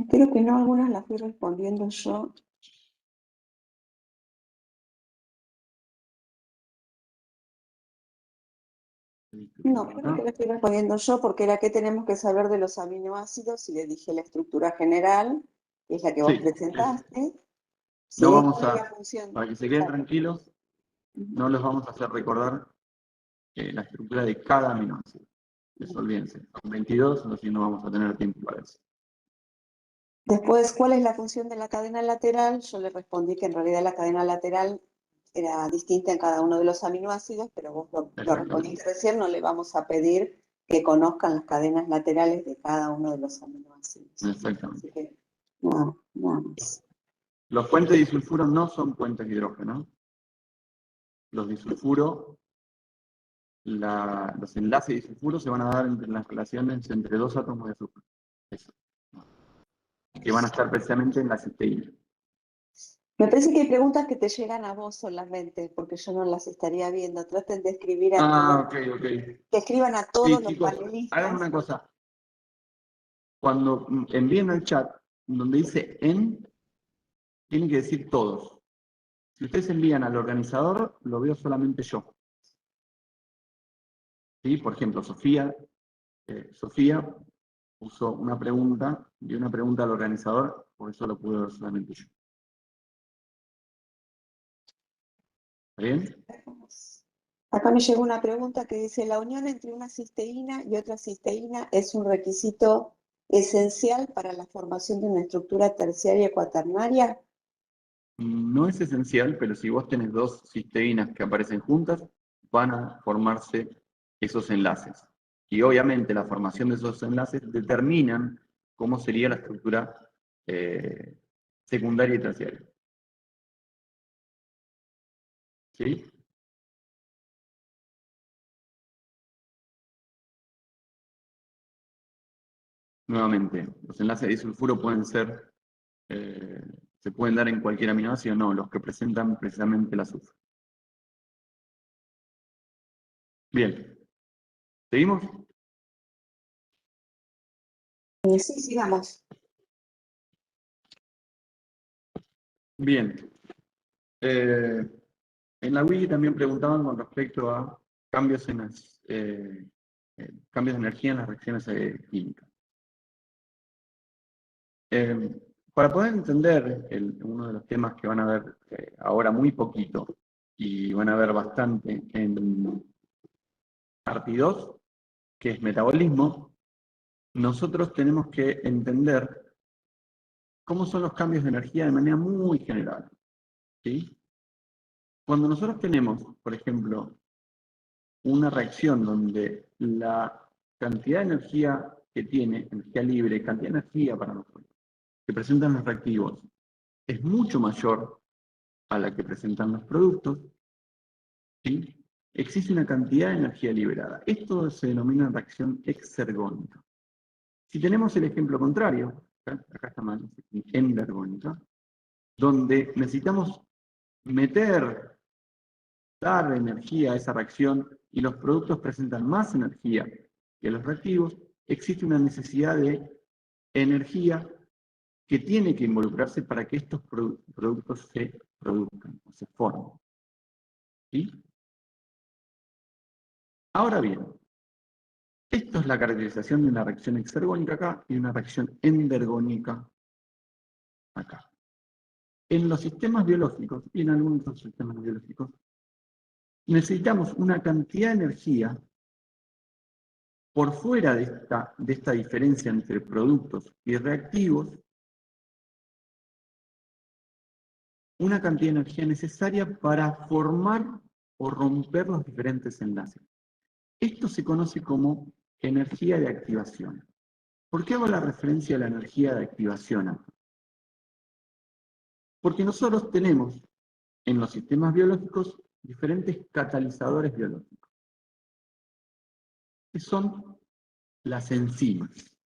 Creo que no, algunas las fui respondiendo yo. No, creo que la estoy respondiendo yo porque era que tenemos que saber de los aminoácidos y le dije la estructura general, que es la que vos presentaste. Sí, no vamos ¿cuál es a, la función? para que se queden tranquilos, no les vamos a hacer recordar la estructura de cada aminoácido. Olvídense, con 22 no vamos a tener tiempo para eso. Después, ¿cuál es la función de la cadena lateral? Yo le respondí que en realidad la cadena lateral era distinta en cada uno de los aminoácidos, pero vos lo respondiste recién, no le vamos a pedir que conozcan las cadenas laterales de cada uno de los aminoácidos. Exactamente. Así que, nada más. Los puentes de disulfuro no son puentes de hidrógeno. Los disulfuro, los enlaces de disulfuro se van a dar entre las relaciones entre dos átomos de azúcar. Eso. Que van a estar precisamente en la cisteína. Me parece que hay preguntas que te llegan a vos solamente, porque yo no las estaría viendo. Traten de escribir a todos. Ok. Que escriban a todos Sí, los chicos, panelistas. hagan una cosa. Cuando envíen al chat, donde dice en, tiene que decir todos. Si ustedes envían al organizador, lo veo solamente yo. ¿Sí? Por ejemplo, Sofía puso una pregunta, y una pregunta al organizador, por eso lo pude ver solamente yo. ¿Está bien? Acá me llegó una pregunta que dice, ¿la unión entre una cisteína y otra cisteína es un requisito esencial para la formación de una estructura terciaria cuaternaria? No es esencial, pero si vos tenés dos cisteínas que aparecen juntas, van a formarse esos enlaces. Y obviamente la formación de esos enlaces determinan cómo sería la estructura secundaria y terciaria. ¿Sí? Nuevamente, los enlaces de disulfuro pueden ser, se pueden dar en cualquier aminoácido, no, los que presentan precisamente el azufre. Bien, ¿seguimos? Sí, sigamos. Bien. En la wiki también preguntaban con respecto a cambios en las, cambios de energía en las reacciones químicas. Para poder entender uno de los temas que van a ver ahora muy poquito y van a ver bastante en ARTI 2, que es metabolismo, nosotros tenemos que entender cómo son los cambios de energía de manera muy general. ¿Sí? Cuando nosotros tenemos, por ejemplo, una reacción donde la cantidad de energía que tiene, energía libre, cantidad de energía para nosotros, que presentan los reactivos, es mucho mayor a la que presentan los productos, ¿sí? Existe una cantidad de energía liberada. Esto se denomina reacción exergónica. Si tenemos el ejemplo contrario, acá está mal, endergónica, donde necesitamos dar energía a esa reacción y los productos presentan más energía que los reactivos, existe una necesidad de energía que tiene que involucrarse para que estos productos se produzcan, o se formen. ¿Sí? Ahora bien, esto es la caracterización de una reacción exergónica acá y una reacción endergónica acá. En los sistemas biológicos y en algunos otros sistemas biológicos, necesitamos una cantidad de energía por fuera de esta diferencia entre productos y reactivos, una cantidad de energía necesaria para formar o romper los diferentes enlaces. Esto se conoce como energía de activación. ¿Por qué hago la referencia a la energía de activación acá? Porque nosotros tenemos en los sistemas biológicos diferentes catalizadores biológicos, que son las enzimas.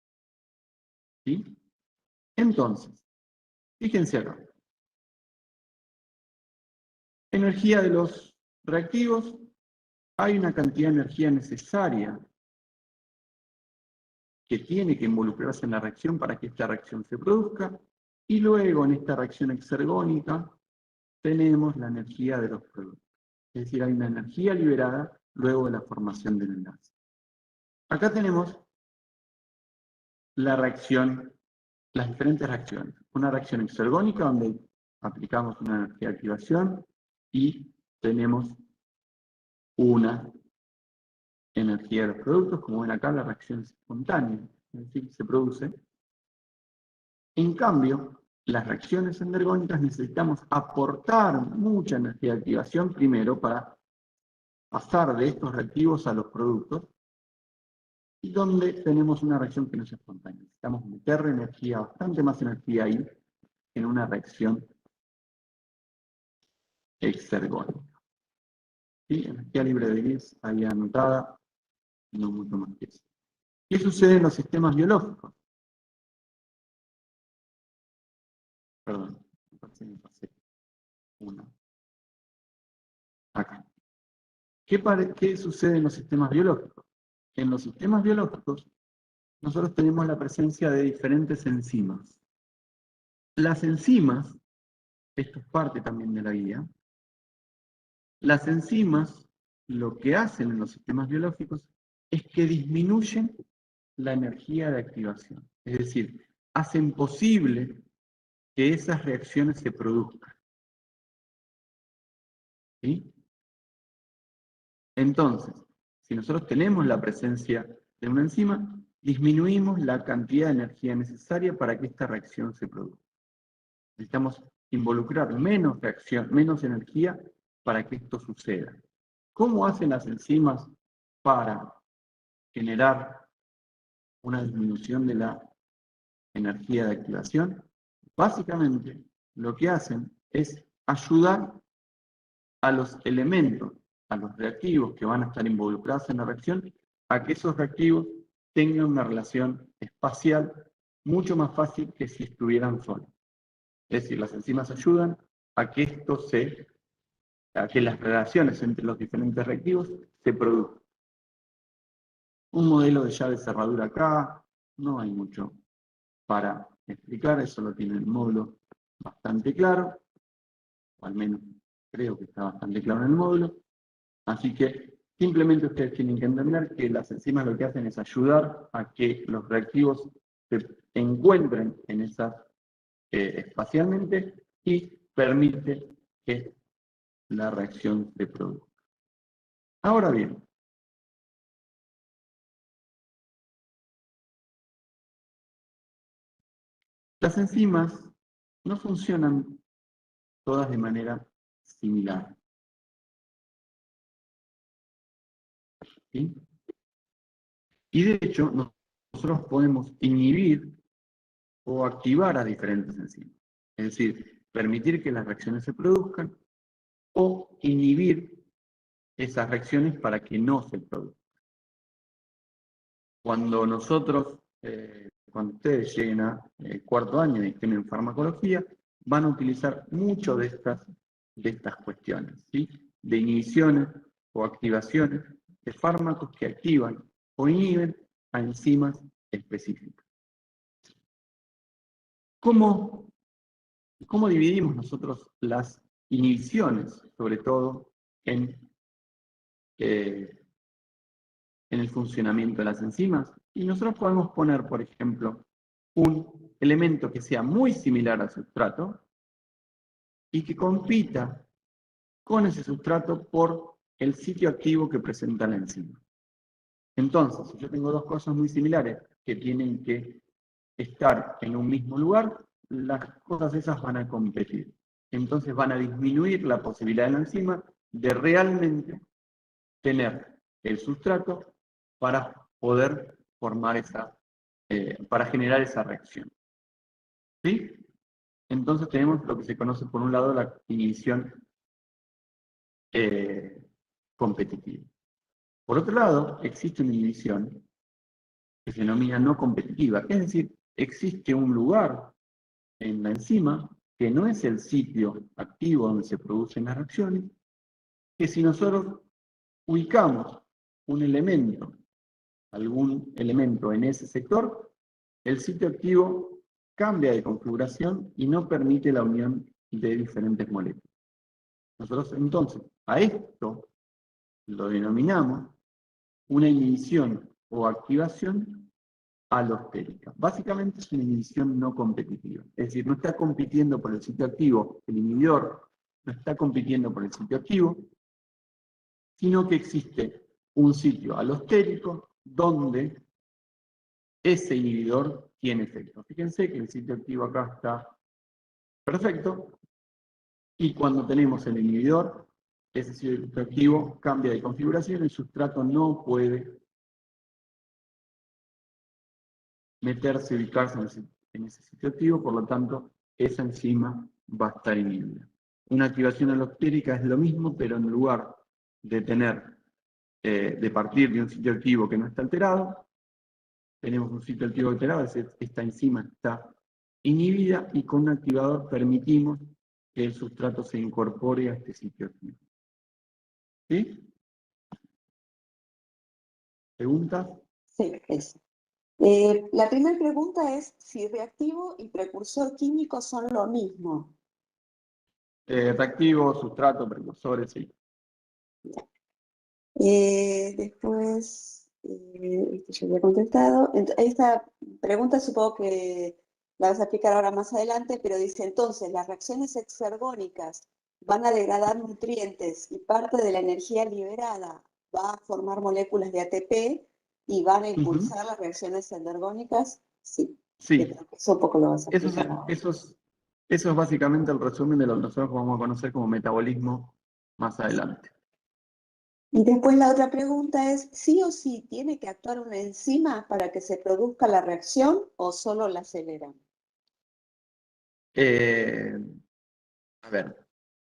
¿Sí? Entonces, fíjense acá. Energía de los reactivos, hay una cantidad de energía necesaria que tiene que involucrarse en la reacción para que esta reacción se produzca, y luego en esta reacción exergónica tenemos la energía de los productos. Es decir, hay una energía liberada luego de la formación del enlace. Acá tenemos la reacción, las diferentes reacciones. Una reacción exergónica donde aplicamos una energía de activación y tenemos una energía de los productos, como ven acá, la reacción es espontánea, es decir, se produce. En cambio, las reacciones endergónicas necesitamos aportar mucha energía de activación primero para pasar de estos reactivos a los productos, y donde tenemos una reacción que no es espontánea. Necesitamos meter energía, bastante más energía ahí, en una reacción exergónica. ¿Sí? Energía libre de 10, ahí anotada, no mucho más que eso. ¿Qué sucede en los sistemas biológicos? Perdón, me pasé una. Acá. ¿Qué sucede en los sistemas biológicos? En los sistemas biológicos, nosotros tenemos la presencia de diferentes enzimas. Las enzimas, esto es parte también de la guía, las enzimas lo que hacen en los sistemas biológicos es que disminuyen la energía de activación. Es decir, hacen posible que esas reacciones se produzcan. ¿Sí? Entonces, si nosotros tenemos la presencia de una enzima, disminuimos la cantidad de energía necesaria para que esta reacción se produzca. Necesitamos involucrar menos reacción, menos energía para que esto suceda. ¿Cómo hacen las enzimas para generar una disminución de la energía de activación? Básicamente, lo que hacen es ayudar a los elementos, a los reactivos que van a estar involucrados en la reacción, a que esos reactivos tengan una relación espacial mucho más fácil que si estuvieran solos. Es decir, las enzimas ayudan a que a que las relaciones entre los diferentes reactivos se produzcan. Un modelo de llave cerradura acá, no hay mucho para explicar, eso lo tiene el módulo bastante claro, o al menos creo que está bastante claro en el módulo. Así que simplemente ustedes tienen que entender que las enzimas lo que hacen es ayudar a que los reactivos se encuentren en esas espacialmente y permite que la reacción se produzca. Ahora bien, las enzimas no funcionan todas de manera similar. ¿Sí? Y de hecho, nosotros podemos inhibir o activar a diferentes enzimas. Es decir, permitir que las reacciones se produzcan o inhibir esas reacciones para que no se produzcan. Cuando cuando ustedes lleguen a cuarto año de sistema en farmacología, van a utilizar mucho de estas cuestiones, ¿sí? De inhibiciones o activaciones de fármacos que activan o inhiben a enzimas específicas. ¿Cómo dividimos nosotros las inhibiciones, sobre todo en el funcionamiento de las enzimas? Y nosotros podemos poner, por ejemplo, un elemento que sea muy similar al sustrato y que compita con ese sustrato por el sitio activo que presenta la enzima. Entonces, si yo tengo dos cosas muy similares que tienen que estar en un mismo lugar, las cosas esas van a competir. Entonces van a disminuir la posibilidad de la enzima de realmente tener el sustrato para poder formar para generar esa reacción. ¿Sí? Entonces tenemos lo que se conoce por un lado la inhibición competitiva. Por otro lado, existe una inhibición que se denomina no competitiva, es decir, existe un lugar en la enzima que no es el sitio activo donde se producen las reacciones, que si nosotros ubicamos algún elemento en ese sector, el sitio activo cambia de configuración y no permite la unión de diferentes moléculas. Nosotros entonces a esto lo denominamos una inhibición o activación alostérica. Básicamente es una inhibición no competitiva. Es decir, no está compitiendo por el sitio activo, el inhibidor no está compitiendo por el sitio activo, sino que existe un sitio alostérico donde ese inhibidor tiene efecto. Fíjense que el sitio activo acá está perfecto, y cuando tenemos el inhibidor, ese sitio activo cambia de configuración, el sustrato no puede meterse, ubicarse en ese sitio activo, por lo tanto, esa enzima va a estar inhibida. Una activación alostérica es lo mismo, pero en lugar de de partir de un sitio activo que no está alterado, tenemos un sitio activo alterado, es decir, esta enzima está inhibida y con un activador permitimos que el sustrato se incorpore a este sitio activo. ¿Sí? ¿Preguntas? Sí, eso. La primera pregunta es si reactivo y precursor químico son lo mismo. Reactivos, sustrato, precursores, sí. Después, esto ya había contestado. Esta pregunta supongo que la vas a explicar ahora más adelante, pero dice entonces, las reacciones exergónicas van a degradar nutrientes y parte de la energía liberada va a formar moléculas de ATP y van a impulsar las reacciones endergónicas. Sí, Sí, creo que eso un poco lo vas a eso es, explicar ahora. eso es básicamente el resumen de lo que nosotros vamos a conocer como metabolismo más adelante. Y después la otra pregunta es, ¿sí o sí tiene que actuar una enzima para que se produzca la reacción o solo la aceleran? Eh, a ver,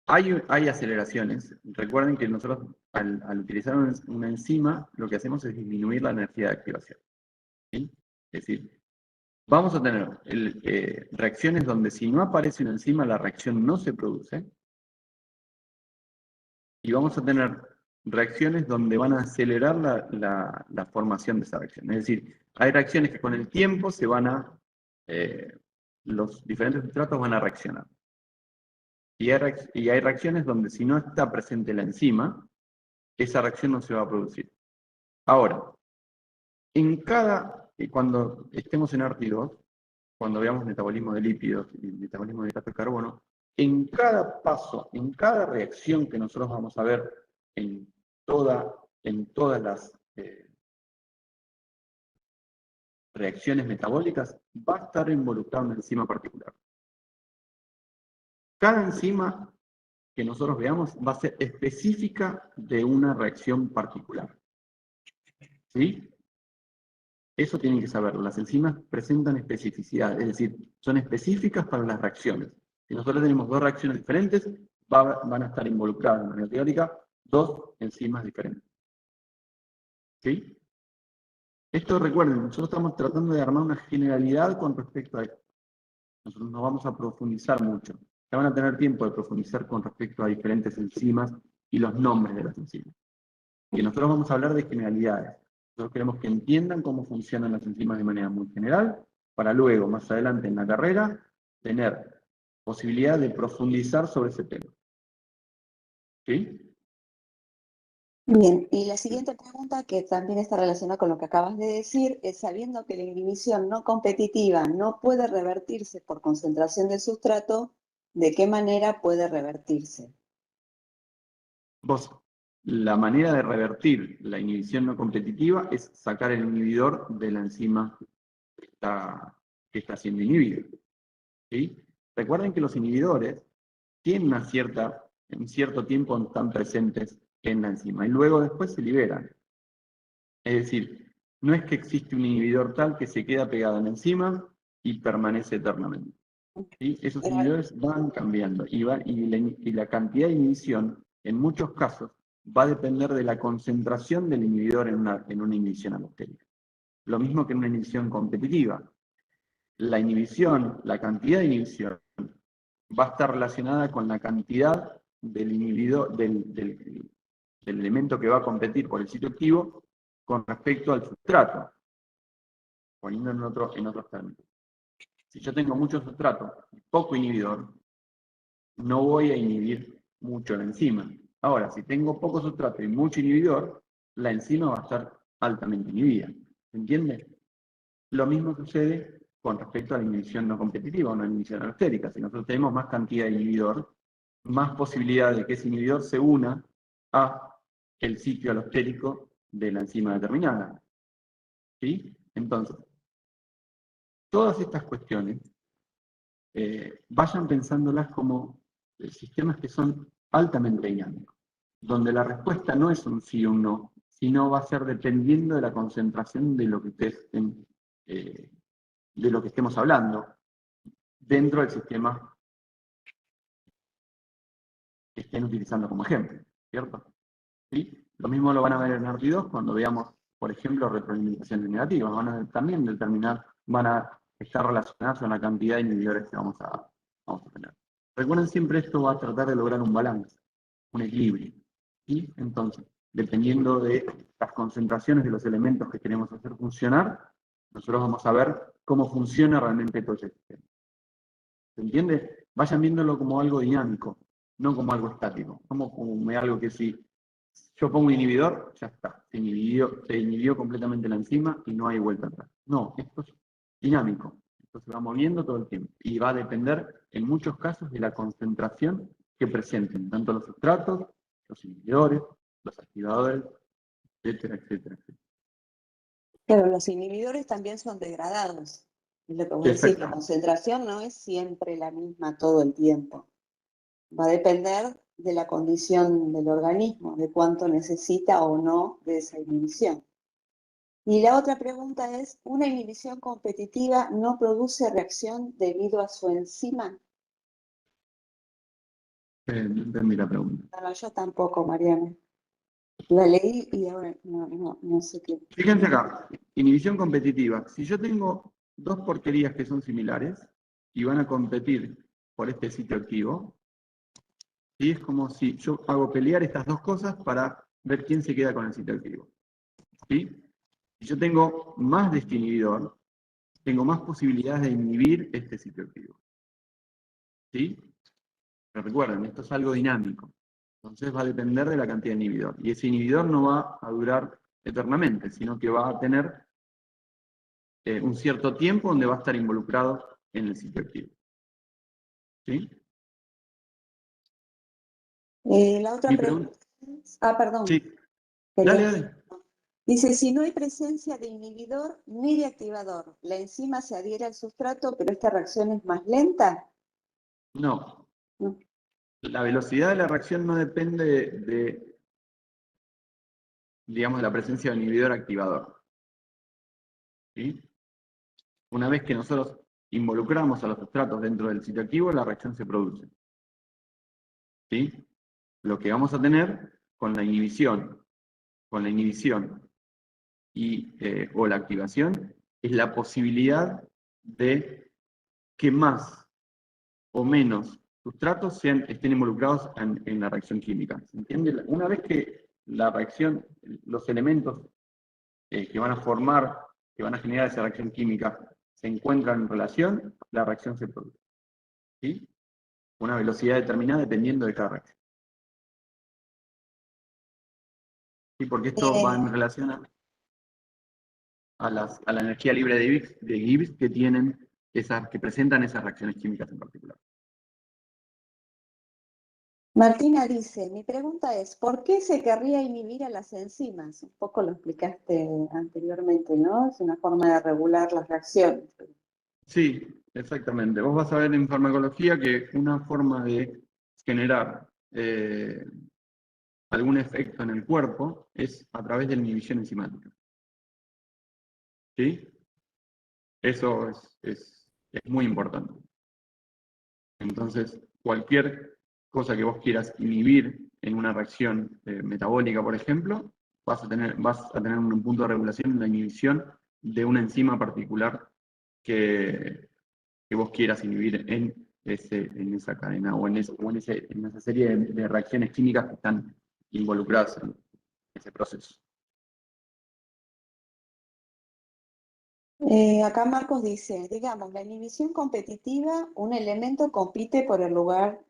hay aceleraciones. Recuerden que nosotros al utilizar una enzima, lo que hacemos es disminuir la energía de activación. ¿Sí? Es decir, vamos a tener reacciones donde si no aparece una enzima, la reacción no se produce. Y vamos a tener reacciones donde van a acelerar la formación de esa reacción. Es decir, hay reacciones que con el tiempo los diferentes sustratos van a reaccionar. Y hay reacciones donde si no está presente la enzima, esa reacción no se va a producir. Ahora, cuando estemos en ARTI2, cuando veamos metabolismo de lípidos y metabolismo de hidratos de carbono, en cada paso, en cada reacción que nosotros vamos a ver en, en todas las reacciones metabólicas, va a estar involucrada una enzima particular. Cada enzima que nosotros veamos va a ser específica de una reacción particular. ¿Sí? Eso tienen que saberlo. Las enzimas presentan especificidad, es decir, son específicas para las reacciones. Si nosotros tenemos dos reacciones diferentes, van a estar involucradas de manera teórica dos enzimas diferentes. ¿Sí? Esto recuerden, nosotros estamos tratando de armar una generalidad con respecto a esto. Nosotros no vamos a profundizar mucho. Ya van a tener tiempo de profundizar con respecto a diferentes enzimas y los nombres de las enzimas. Y nosotros vamos a hablar de generalidades. Nosotros queremos que entiendan cómo funcionan las enzimas de manera muy general, para luego, más adelante en la carrera, tener posibilidad de profundizar sobre ese tema. ¿Sí? Bien, y la siguiente pregunta, que también está relacionada con lo que acabas de decir, es sabiendo que la inhibición no competitiva no puede revertirse por concentración de sustrato, ¿de qué manera puede revertirse? La manera de revertir la inhibición no competitiva es sacar el inhibidor de la enzima que está siendo inhibida. ¿Sí? Recuerden que los inhibidores tienen en cierto tiempo están presentes en la enzima y luego después se liberan. Es decir, no es que existe un inhibidor tal que se queda pegado en la enzima y permanece eternamente. ¿Sí? Esos inhibidores van cambiando y la cantidad de inhibición, en muchos casos, va a depender de la concentración del inhibidor en una inhibición alostérica. Lo mismo que en una inhibición competitiva. La inhibición, la cantidad de inhibición, va a estar relacionada con la cantidad del inhibidor, del elemento que va a competir por el sitio activo con respecto al sustrato, poniendo en otros términos. Si yo tengo mucho sustrato y poco inhibidor, no voy a inhibir mucho la enzima. Ahora, si tengo poco sustrato y mucho inhibidor, la enzima va a estar altamente inhibida. ¿Se entiende? Lo mismo sucede con respecto a la inhibición no competitiva, una inhibición alostérica. Si nosotros tenemos más cantidad de inhibidor, más posibilidad de que ese inhibidor se una a el sitio alostérico de la enzima determinada. ¿Sí? Entonces, todas estas cuestiones vayan pensándolas como sistemas que son altamente dinámicos, donde la respuesta no es un sí o un no, sino va a ser dependiendo de la concentración de lo que de lo que estemos hablando dentro del sistema que estén utilizando como ejemplo, ¿cierto? ¿Sí? Lo mismo lo van a ver en ARTI2 cuando veamos, por ejemplo, retroalimentaciones negativas. Van a también van a estar relacionadas con la cantidad de inhibidores que vamos a tener. Recuerden siempre esto va a tratar de lograr un balance, un equilibrio. ¿Sí? Entonces, dependiendo de las concentraciones de los elementos que queremos hacer funcionar, nosotros vamos a ver cómo funciona realmente todo ese sistema. ¿Se entiende? Vayan viéndolo como algo dinámico, no como algo estático. Como algo que si yo pongo un inhibidor, ya está. Se inhibió completamente la enzima y no hay vuelta atrás. No, esto es dinámico. Esto se va moviendo todo el tiempo. Y va a depender, en muchos casos, de la concentración que presenten, tanto los sustratos, los inhibidores, los activadores, etcétera, etcétera, etcétera. Pero los inhibidores también son degradados. Es lo que vos decís, la Exacto. concentración no es siempre la misma todo el tiempo. Va a depender de la condición del organismo, de cuánto necesita o no de esa inhibición. Y la otra pregunta es, ¿una inhibición competitiva no produce reacción debido a su enzima? No entendí la pregunta. Bueno, yo tampoco, Mariana. La leí y ahora no sé qué. Fíjense acá, inhibición competitiva. Si yo tengo dos porquerías que son similares y van a competir por este sitio activo, ¿sí? Es como si yo hago pelear estas dos cosas para ver quién se queda con el sitio activo. ¿Sí? Si yo tengo más de este inhibidor, tengo más posibilidades de inhibir este sitio activo. ¿Sí? Pero recuerden, esto es algo dinámico. Entonces va a depender de la cantidad de inhibidor. Y ese inhibidor no va a durar eternamente, sino que va a tener un cierto tiempo donde va a estar involucrado en el sitio activo. ¿Sí? La otra Mi pregunta pregunta. es, perdón, Sí, dale, quería. dale. Dice, si no hay presencia de inhibidor ni de activador, la enzima se adhiere al sustrato, pero esta reacción es más lenta. No. No. La velocidad de la reacción no depende digamos, de la presencia de inhibidor activador. ¿Sí? Una vez que nosotros involucramos a los sustratos dentro del sitio activo, la reacción se produce. ¿Sí? Lo que vamos a tener con la inhibición o la activación es la posibilidad de que más o menos sustratos estén involucrados en la reacción química. ¿Se entiende? Una vez que la reacción, los elementos que van a formar, que van a generar esa reacción química, se encuentran en relación, la reacción se produce. ¿Sí? Una velocidad determinada dependiendo de cada reacción. ¿Sí? Porque esto va en relación a la energía libre de Gibbs que tienen que presentan esas reacciones químicas en particular. Martina dice, mi pregunta es, ¿por qué se querría inhibir a las enzimas? Un poco lo explicaste anteriormente, ¿no? Es una forma de regular las reacciones. Sí, exactamente. Vos vas a ver en farmacología que una forma de generar algún efecto en el cuerpo es a través de la inhibición enzimática. ¿Sí? Eso es muy importante. Entonces, cualquier cosa que vos quieras inhibir en una reacción metabólica, por ejemplo, vas a tener un punto de regulación en la inhibición de una enzima particular que vos quieras inhibir en esa cadena o en esa serie de reacciones químicas que están involucradas en ese proceso. Acá Marcos dice, digamos, la inhibición competitiva, un elemento compite por el lugar,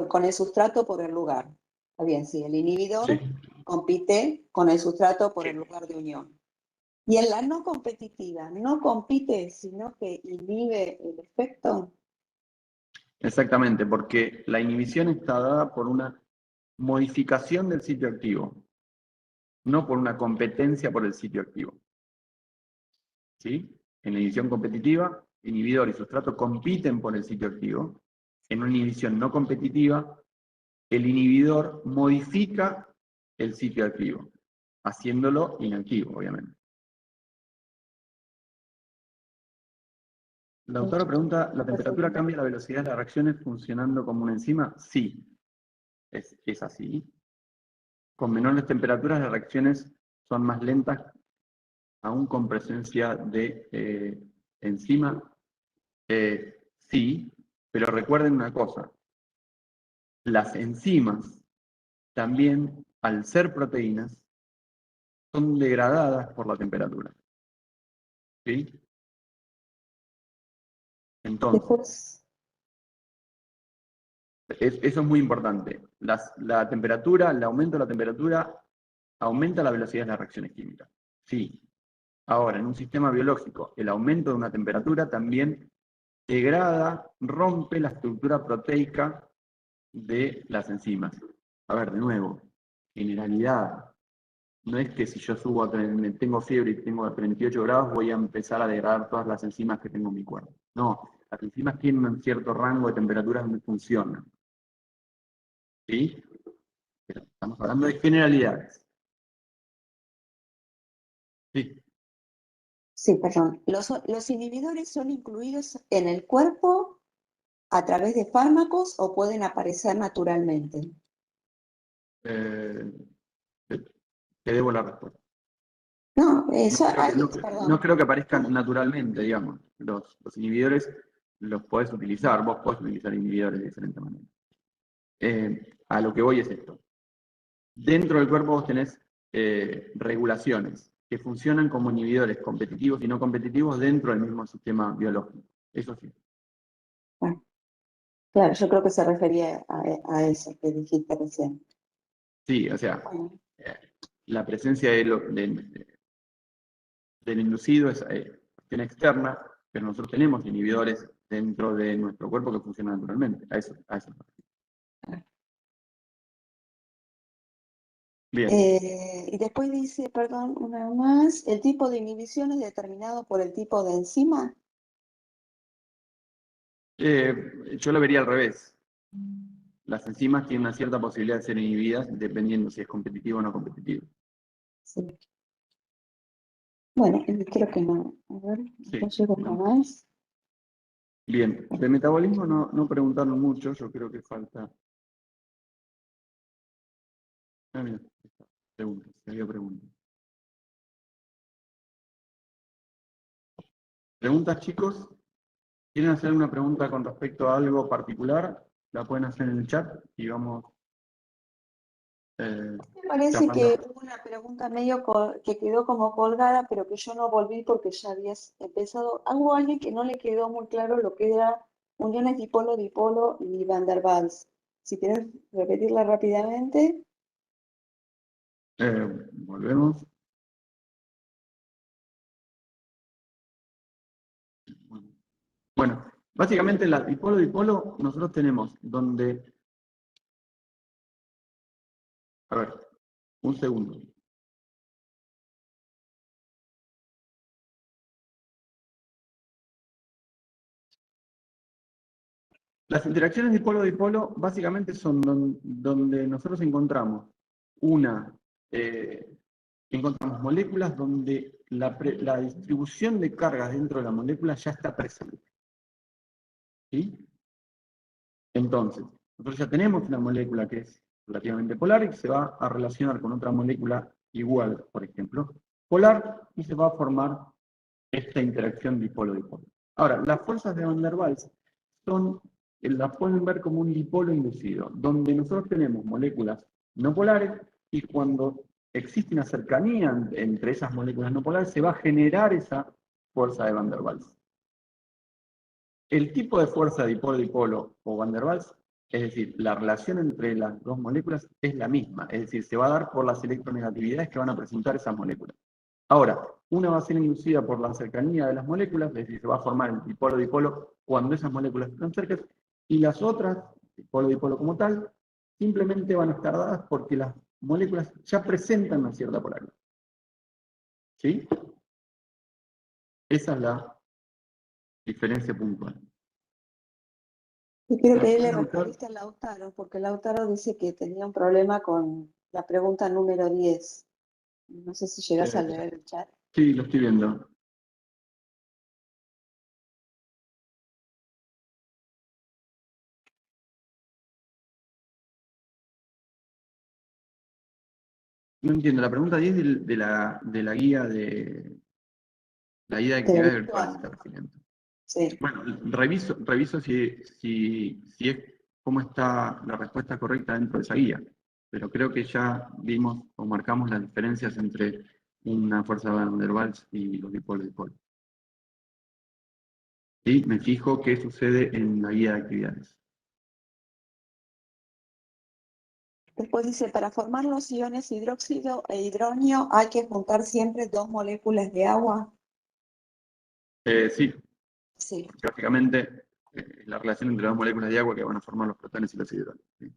con el sustrato por el lugar. Está bien, sí, el inhibidor Sí. compite con el sustrato por el lugar de unión. Y en la no competitiva, no compite, sino que inhibe el efecto. Exactamente, porque la inhibición está dada por una modificación del sitio activo, no por una competencia por el sitio activo. ¿Sí? En la inhibición competitiva, inhibidor y sustrato compiten por el sitio activo. En una inhibición no competitiva, el inhibidor modifica el sitio activo, haciéndolo inactivo, obviamente. La autora pregunta, ¿la temperatura cambia la velocidad de las reacciones funcionando como una enzima? Sí, es así. Con menores temperaturas las reacciones son más lentas, aún con presencia de enzima. Sí, pero recuerden una cosa, las enzimas también, al ser proteínas, son degradadas por la temperatura. ¿Sí? Entonces, eso es muy importante. La temperatura, el aumento de la temperatura aumenta la velocidad de las reacciones químicas. Sí. Ahora, en un sistema biológico, el aumento de una temperatura también degrada, rompe la estructura proteica de las enzimas. A ver, de nuevo, generalidad. No es que si yo tengo fiebre y tengo 38 grados, voy a empezar a degradar todas las enzimas que tengo en mi cuerpo. No, las enzimas tienen un cierto rango de temperaturas donde funcionan. ¿Sí? Pero estamos hablando de generalidades. Sí. Sí, perdón. ¿Los inhibidores son incluidos en el cuerpo a través de fármacos o pueden aparecer naturalmente? Te debo la respuesta. No, eso, No perdón. creo que aparezcan naturalmente, digamos. Los inhibidores los podés utilizar, vos podés utilizar inhibidores de diferentes maneras. A lo que voy es esto. Dentro del cuerpo vos tenés regulaciones que funcionan como inhibidores competitivos y no competitivos dentro del mismo sistema biológico. Eso sí. Bueno, claro, yo creo que se refería a eso que dijiste recién. Sí, o sea, Bueno, la presencia del inducido es cuestión externa, pero nosotros tenemos inhibidores dentro de nuestro cuerpo que funcionan naturalmente. A eso. Bien. y después dice, perdón, una más, ¿el tipo de inhibición es determinado por el tipo de enzima? Yo lo vería al revés. Las enzimas tienen una cierta posibilidad de ser inhibidas dependiendo si es competitivo o no competitivo. Sí. Bueno, creo que no. A ver, Sí. no llego Bueno. más. Bien, de metabolismo no preguntaron mucho, yo creo que falta. Ah, mira, preguntas, había preguntas. ¿Preguntas, chicos? ¿Quieren hacer una pregunta con respecto a algo particular? La pueden hacer en el chat y vamos Me parece charlando. que hubo una pregunta medio que quedó como colgada, pero que yo no volví porque ya habías empezado. Hubo alguien que no le quedó muy claro lo que era uniones dipolo-dipolo y Van der Waals. Si quieres repetirla rápidamente. Volvemos. Bueno, básicamente la dipolo-dipolo nosotros tenemos donde. A ver, un segundo. Las interacciones dipolo-dipolo básicamente son donde nosotros encontramos encontramos moléculas donde la distribución de cargas dentro de la molécula ya está presente. ¿Sí? Entonces, nosotros ya tenemos una molécula que es relativamente polar y que se va a relacionar con otra molécula igual, por ejemplo, polar, y se va a formar esta interacción dipolo-dipolo. Ahora, las fuerzas de Van der Waals las pueden ver como un dipolo inducido, donde nosotros tenemos moléculas no polares y cuando existe una cercanía entre esas moléculas no polares, se va a generar esa fuerza de Van der Waals. El tipo de fuerza dipolo-dipolo o Van der Waals, es decir, la relación entre las dos moléculas es la misma, es decir, se va a dar por las electronegatividades que van a presentar esas moléculas. Ahora, una va a ser inducida por la cercanía de las moléculas, es decir, se va a formar el dipolo-dipolo cuando esas moléculas están cerca, y las otras, dipolo-dipolo como tal, simplemente van a estar dadas porque las moléculas ya presentan una cierta polaridad. ¿Sí? Esa es la diferencia puntual. Y creo que ahí le respondiste a Lautaro, porque Lautaro dice que tenía un problema con la pregunta número 10. No sé si llegas a leer el chat. Sí, lo estoy viendo. No entiendo, la pregunta 10 de la guía de actividades virtuales está refiriendo. Sí. Bueno, reviso si es cómo está la respuesta correcta dentro de esa guía, pero creo que ya vimos o marcamos las diferencias entre una fuerza Van der Waals y los dipolos-dipolos. ¿Sí? Me fijo qué sucede en la guía de actividades. Después dice, para formar los iones hidróxido e hidronio hay que juntar siempre dos moléculas de agua. Sí, Sí. porque básicamente la relación entre las moléculas de agua que van a formar los protones y los hidrones. ¿Sí?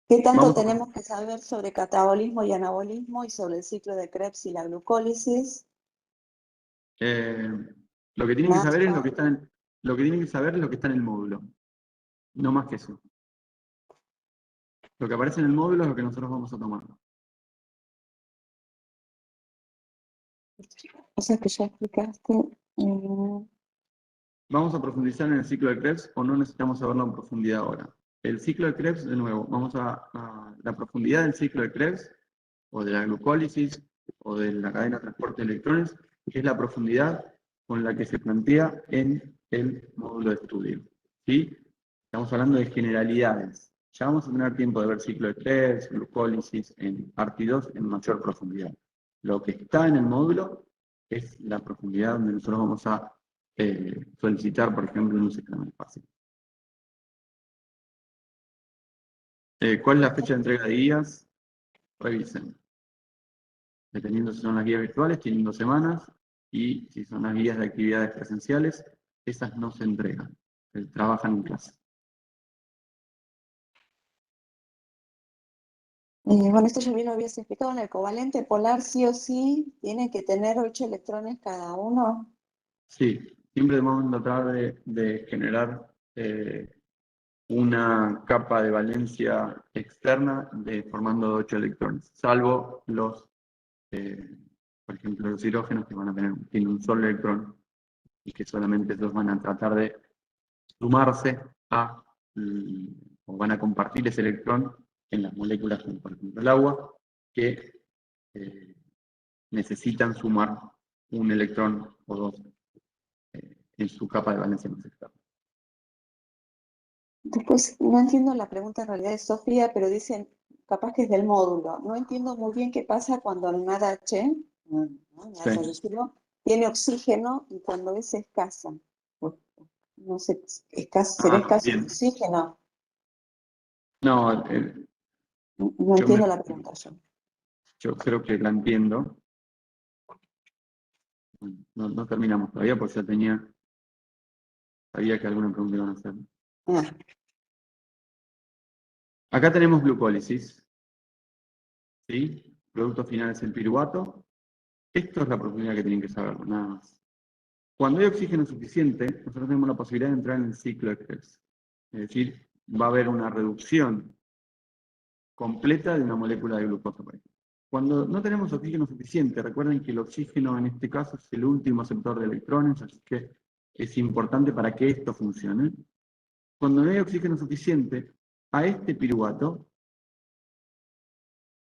¿Qué tanto Vamos a- tenemos que saber sobre catabolismo y anabolismo y sobre el ciclo de Krebs y la glucólisis? lo que tienen que saber es lo que Nada. está en, lo que tienen que saber es lo que está en el módulo. No más que eso. Lo que aparece en el módulo es lo que nosotros vamos a tomar. O sea que ya explicaste. ¿Vamos a profundizar en el ciclo de Krebs o no necesitamos saberlo en profundidad ahora? El ciclo de Krebs, de nuevo, vamos a la profundidad del ciclo de Krebs, o de la glucólisis, o de la cadena de transporte de electrones, que es la profundidad con la que se plantea en el módulo de estudio. ¿Sí? Estamos hablando de generalidades. Ya vamos a tener tiempo de ver ciclo de Krebs, glucólisis, en ARTI2 en mayor profundidad. Lo que está en el módulo es la profundidad donde nosotros vamos a solicitar, por ejemplo, en un sistema espacial. ¿Cuál es la fecha de entrega de guías? Revisen. Dependiendo si son las guías virtuales, tienen 2 semanas, y si son las guías de actividades presenciales, esas no se entregan, se trabajan en clase. Bueno, esto ya bien lo habías explicado. En el covalente polar sí o sí tiene que tener 8 electrones cada uno. Sí, siempre vamos a tratar de generar una capa de valencia externa formando 8 electrones, salvo los, por ejemplo, los hidrógenos que van a tienen un solo electrón y que solamente ellos van a tratar de sumarse o van a compartir ese electrón en las moléculas, como por ejemplo el agua, que necesitan sumar un electrón o dos en su capa de valencia más externa. Después, no entiendo la pregunta en realidad de Sofía, pero dicen, capaz que es del módulo. No entiendo muy bien qué pasa cuando el NADH, Sí. tiene oxígeno y cuando es escasa. No sé, ¿será Ah, escaso el bien. oxígeno? No, No yo, entiendo la pregunta yo. yo creo que la entiendo. No terminamos todavía porque ya sabía que alguna pregunta iban a hacer. Ah, Acá tenemos glucólisis, ¿sí? Producto final es el piruvato. Esto es la profundidad que tienen que saber, nada más. Cuando hay oxígeno suficiente, nosotros tenemos la posibilidad de entrar en el ciclo de Krebs. Es decir, va a haber una reducción completa de una molécula de glucosa. Cuando no tenemos oxígeno suficiente, recuerden que el oxígeno en este caso es el último aceptor de electrones, así que es importante para que esto funcione. Cuando no hay oxígeno suficiente, a este piruvato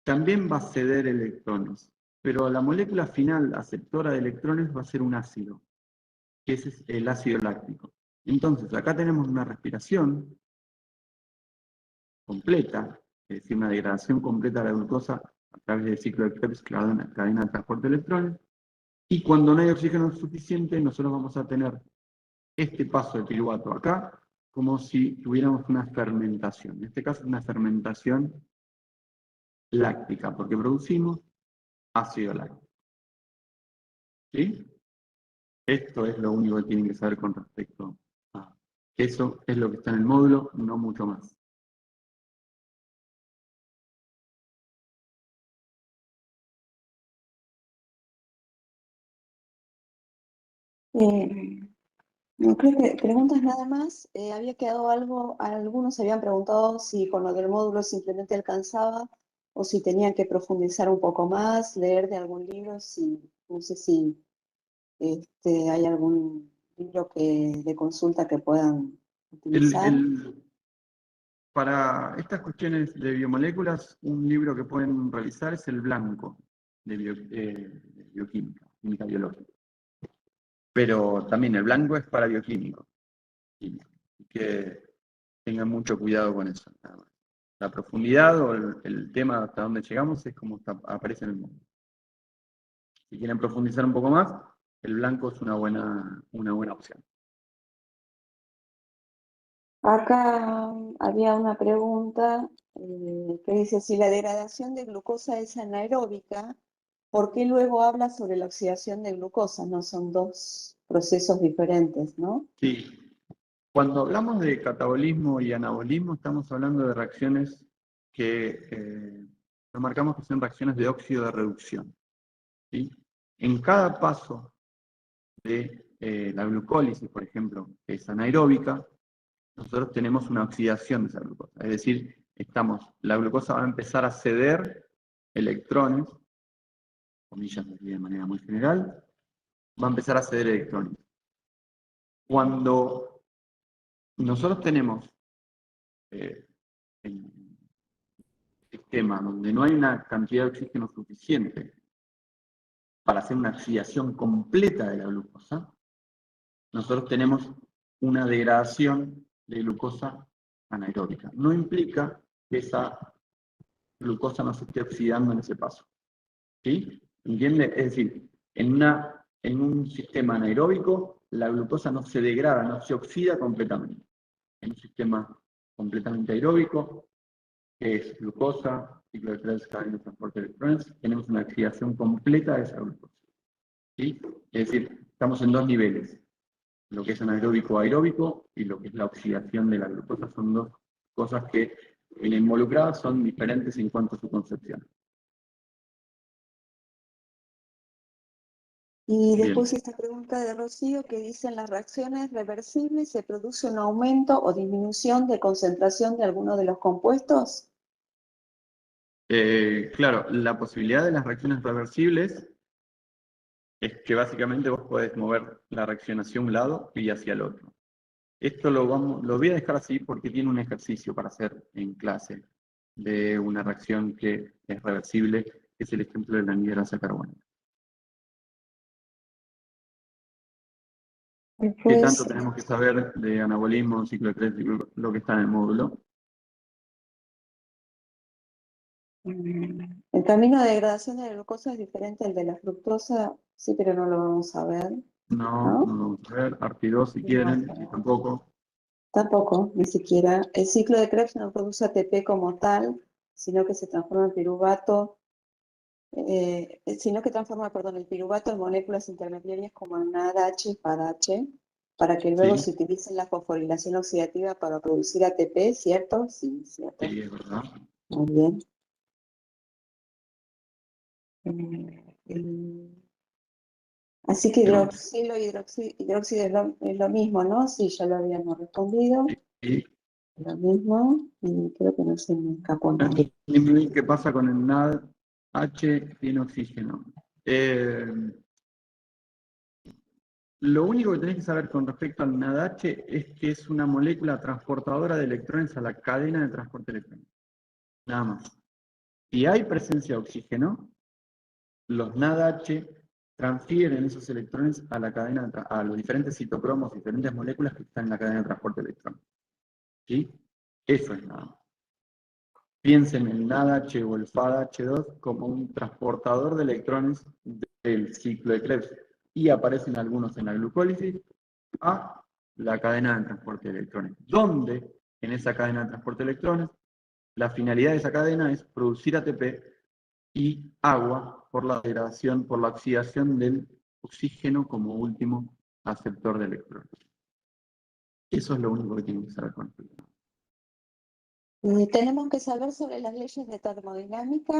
también va a ceder electrones, pero la molécula final aceptora de electrones va a ser un ácido, que ese es el ácido láctico. Entonces, acá tenemos una respiración completa, es decir, una degradación completa de la glucosa a través del ciclo de Krebs, cadena de transporte de electrones, y cuando no hay oxígeno suficiente, nosotros vamos a tener este paso de piruvato acá, como si tuviéramos una fermentación. En este caso es una fermentación láctica, porque producimos ácido láctico. ¿Sí? Esto es lo único que tienen que saber con respecto a eso, es lo que está en el módulo, no mucho más. no creo que preguntas nada más. Había quedado algo, algunos habían preguntado si con lo del módulo simplemente alcanzaba o si tenían que profundizar un poco más, leer de algún libro, si, no sé si hay algún libro de consulta que puedan utilizar. Para estas cuestiones de biomoléculas, un libro que pueden revisar es el blanco de bioquímica, química biológica. Pero también el blanco es para bioquímicos. Que tengan mucho cuidado con eso. Nada más. La profundidad o el tema hasta donde llegamos es como aparece en el mundo. Si quieren profundizar un poco más, el blanco es una buena opción. Acá había una pregunta que dice, si la degradación de glucosa es anaeróbica, ¿por qué luego habla sobre la oxidación de glucosa? No son dos procesos diferentes, ¿no? Sí, cuando hablamos de catabolismo y anabolismo, estamos hablando de reacciones que nos marcamos que son reacciones de óxido de reducción. ¿Sí? En cada paso de la glucólisis, por ejemplo, que es anaeróbica, nosotros tenemos una oxidación de esa glucosa. Es decir, la glucosa va a empezar a ceder electrones, comillas de manera muy general, va a empezar a ceder electrones. Cuando nosotros tenemos un sistema donde no hay una cantidad de oxígeno suficiente para hacer una oxidación completa de la glucosa, nosotros tenemos una degradación de glucosa anaeróbica. No implica que esa glucosa no se esté oxidando en ese paso. ¿Sí? ¿Entiende? Es decir, en un sistema anaeróbico, la glucosa no se degrada, no se oxida completamente. En un sistema completamente aeróbico, que es glucosa, ciclo de Krebs, cadena de transporte de electrones, tenemos una oxidación completa de esa glucosa. ¿Sí? Es decir, estamos en dos niveles. Lo que es anaeróbico aeróbico y lo que es la oxidación de la glucosa son dos cosas que en involucradas son diferentes en cuanto a su concepción. Y Bien. después esta pregunta de Rocío que dice, en las reacciones reversibles se produce un aumento o disminución de concentración de alguno de los compuestos. Claro, la posibilidad de las reacciones reversibles es que básicamente vos podés mover la reacción hacia un lado y hacia el otro. Esto lo voy a dejar así porque tiene un ejercicio para hacer en clase de una reacción que es reversible, que es el ejemplo de la anhidrasa carbónica. ¿Qué tanto Después, tenemos que saber de anabolismo, ciclo de Krebs, lo que está en el módulo? el camino de degradación de la glucosa es diferente al de la fructosa, sí, pero no lo vamos a ver, No, ¿no? no lo vamos a ver. ARPI2 si quieren, y tampoco. Tampoco, ni siquiera. El ciclo de Krebs no produce ATP como tal, sino que se transforma en piruvato, el piruvato en moléculas intermediarias como el NADH y FADH, para que luego se Sí, utilice la fosforilación oxidativa para producir ATP, ¿cierto? Sí, cierto. sí, es verdad. Muy bien. El- Así que Pero, hidroxilo y hidróxido es lo mismo, ¿no? Sí, ya lo habíamos respondido. sí. Lo mismo, y creo que no se me escapó nada. ¿Qué pasa con el NADH tiene oxígeno? Lo único que tenés que saber con respecto al NADH es que es una molécula transportadora de electrones a la cadena de transporte electrónico. Nada más. Si hay presencia de oxígeno, los NADH transfieren esos electrones a la cadena, a los diferentes citocromos, diferentes moléculas que están en la cadena de transporte electrónico. ¿Sí? Eso es nada más. Piensen en el NADH o el FADH2 como un transportador de electrones del ciclo de Krebs. Y aparecen algunos en la glucólisis a la cadena de transporte de electrones. Donde en esa cadena de transporte de electrones, la finalidad de esa cadena es producir ATP y agua por la degradación, por la oxidación del oxígeno como último aceptor de electrones. Eso es lo único que tienen que saber con esto. Tenemos que saber sobre las leyes de termodinámica,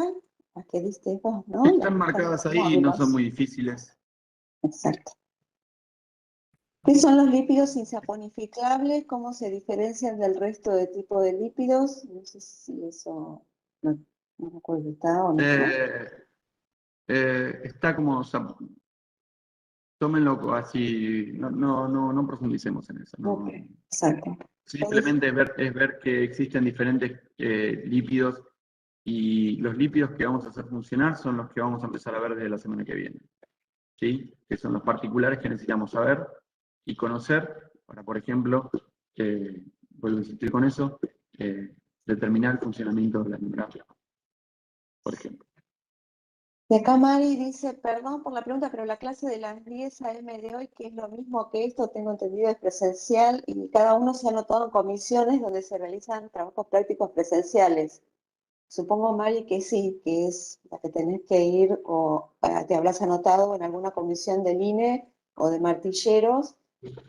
las que diste vos, ¿no? Las Están que están en marcadas los ahí y no son módulos. muy difíciles. Exacto. ¿Qué son los lípidos insaponificables? ¿Cómo se diferencian del resto de tipo de lípidos? No sé si eso, no me acuerdo, ¿está o no está? Está como, tómenlo así, no profundicemos en eso. Ok, exacto. Simplemente es ver que existen diferentes lípidos y los lípidos que vamos a hacer funcionar son los que vamos a empezar a ver desde la semana que viene. ¿Sí? Que son los particulares que necesitamos saber y conocer para, por ejemplo, vuelvo a insistir con eso, determinar el funcionamiento de la membrana, por ejemplo. Y acá Mari dice, perdón por la pregunta, pero la clase de las 10 a.m. de hoy, que es lo mismo que esto, tengo entendido, es presencial y cada uno se ha anotado en comisiones donde se realizan trabajos prácticos presenciales. Supongo, Mari, que sí, que es la que tenés que ir o te habrás anotado en alguna comisión del INE o de martilleros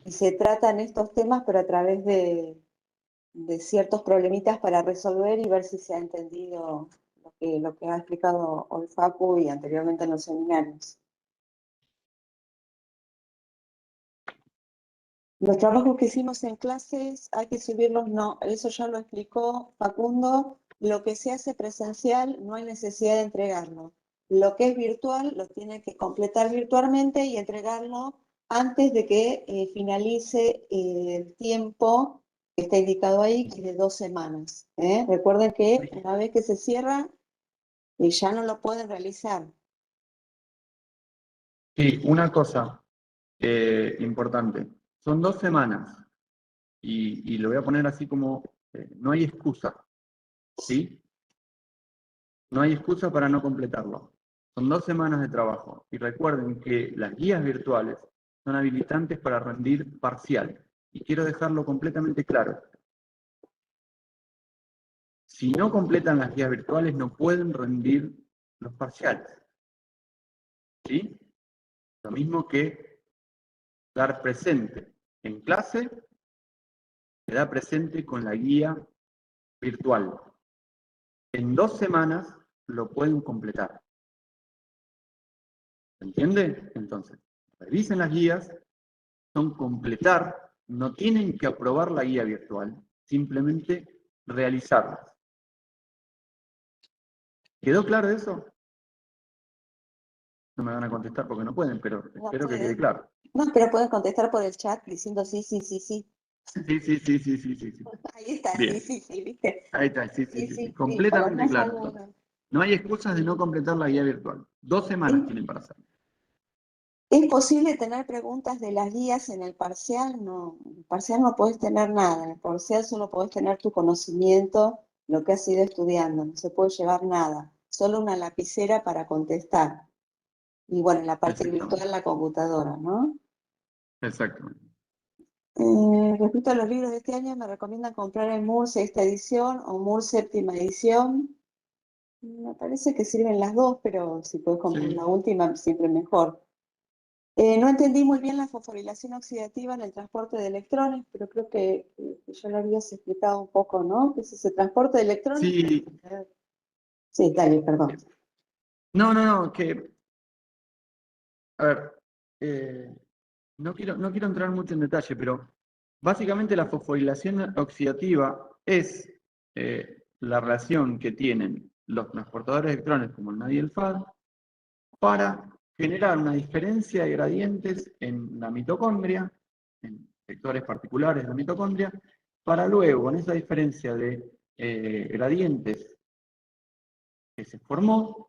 y se tratan estos temas, pero a través de ciertos problemitas para resolver y ver si se ha entendido lo que ha explicado hoy Facu y anteriormente en los seminarios. Los trabajos que hicimos en clases hay que subirlos, no, eso ya lo explicó Facundo. Lo que se hace presencial no hay necesidad de entregarlo. Lo que es virtual lo tiene que completar virtualmente y entregarlo antes de que finalice el tiempo que está indicado ahí, que es de 2 semanas. Recuerden que una vez que se cierra, ya no lo pueden realizar. Sí, una cosa importante. Son 2 semanas y lo voy a poner así como, no hay excusa, ¿sí? No hay excusa para no completarlo. Son 2 semanas de trabajo. Y recuerden que las guías virtuales son habilitantes para rendir parcial. Y quiero dejarlo completamente claro. Si no completan las guías virtuales, no pueden rendir los parciales. ¿Sí? Lo mismo que dar presente en clase, se da presente con la guía virtual. En 2 semanas lo pueden completar. ¿Se entiende? Entonces, revisen las guías, son completar, no tienen que aprobar la guía virtual, simplemente realizarlas. ¿Quedó claro eso? No me van a contestar porque no pueden, pero No espero que quede pueden. claro. No, pero pueden contestar por el chat diciendo sí, sí, sí, sí. Sí, sí, sí, sí, sí, sí, sí. Ahí está, sí, Bien, sí, sí, ¿viste? ahí está, sí, sí, Sí, sí, sí. sí, sí, por lo Completamente menos claro. Entonces, algunos. no hay excusas de no completar la guía virtual. 2 semanas ¿Es, tienen para hacerlo. es posible tener preguntas de las guías en el parcial? No, en el parcial no podés tener nada. En el parcial solo podés tener tu conocimiento, lo que has ido estudiando. No se puede llevar nada. Solo una lapicera para contestar. Y bueno, en la parte Exactamente. virtual la computadora, ¿no? Exactamente. Respecto a los libros de este año, me recomiendan comprar el MUR sexta edición o MUR séptima edición. Me parece que sirven las dos, pero si puedes comprar Sí. la última, siempre mejor. No entendí muy bien la fosforilación oxidativa en el transporte de electrones, pero creo que ya lo habías explicado un poco, ¿no? ¿Qué es ese transporte de electrones? Sí. Sí, dale, perdón. No, no, no, que, a ver, no quiero entrar mucho en detalle, pero básicamente la fosforilación oxidativa es la relación que tienen los transportadores de electrones como el NAD y el FAD para generar una diferencia de gradientes en la mitocondria, en sectores particulares de la mitocondria, para luego, con esa diferencia de gradientes que se formó,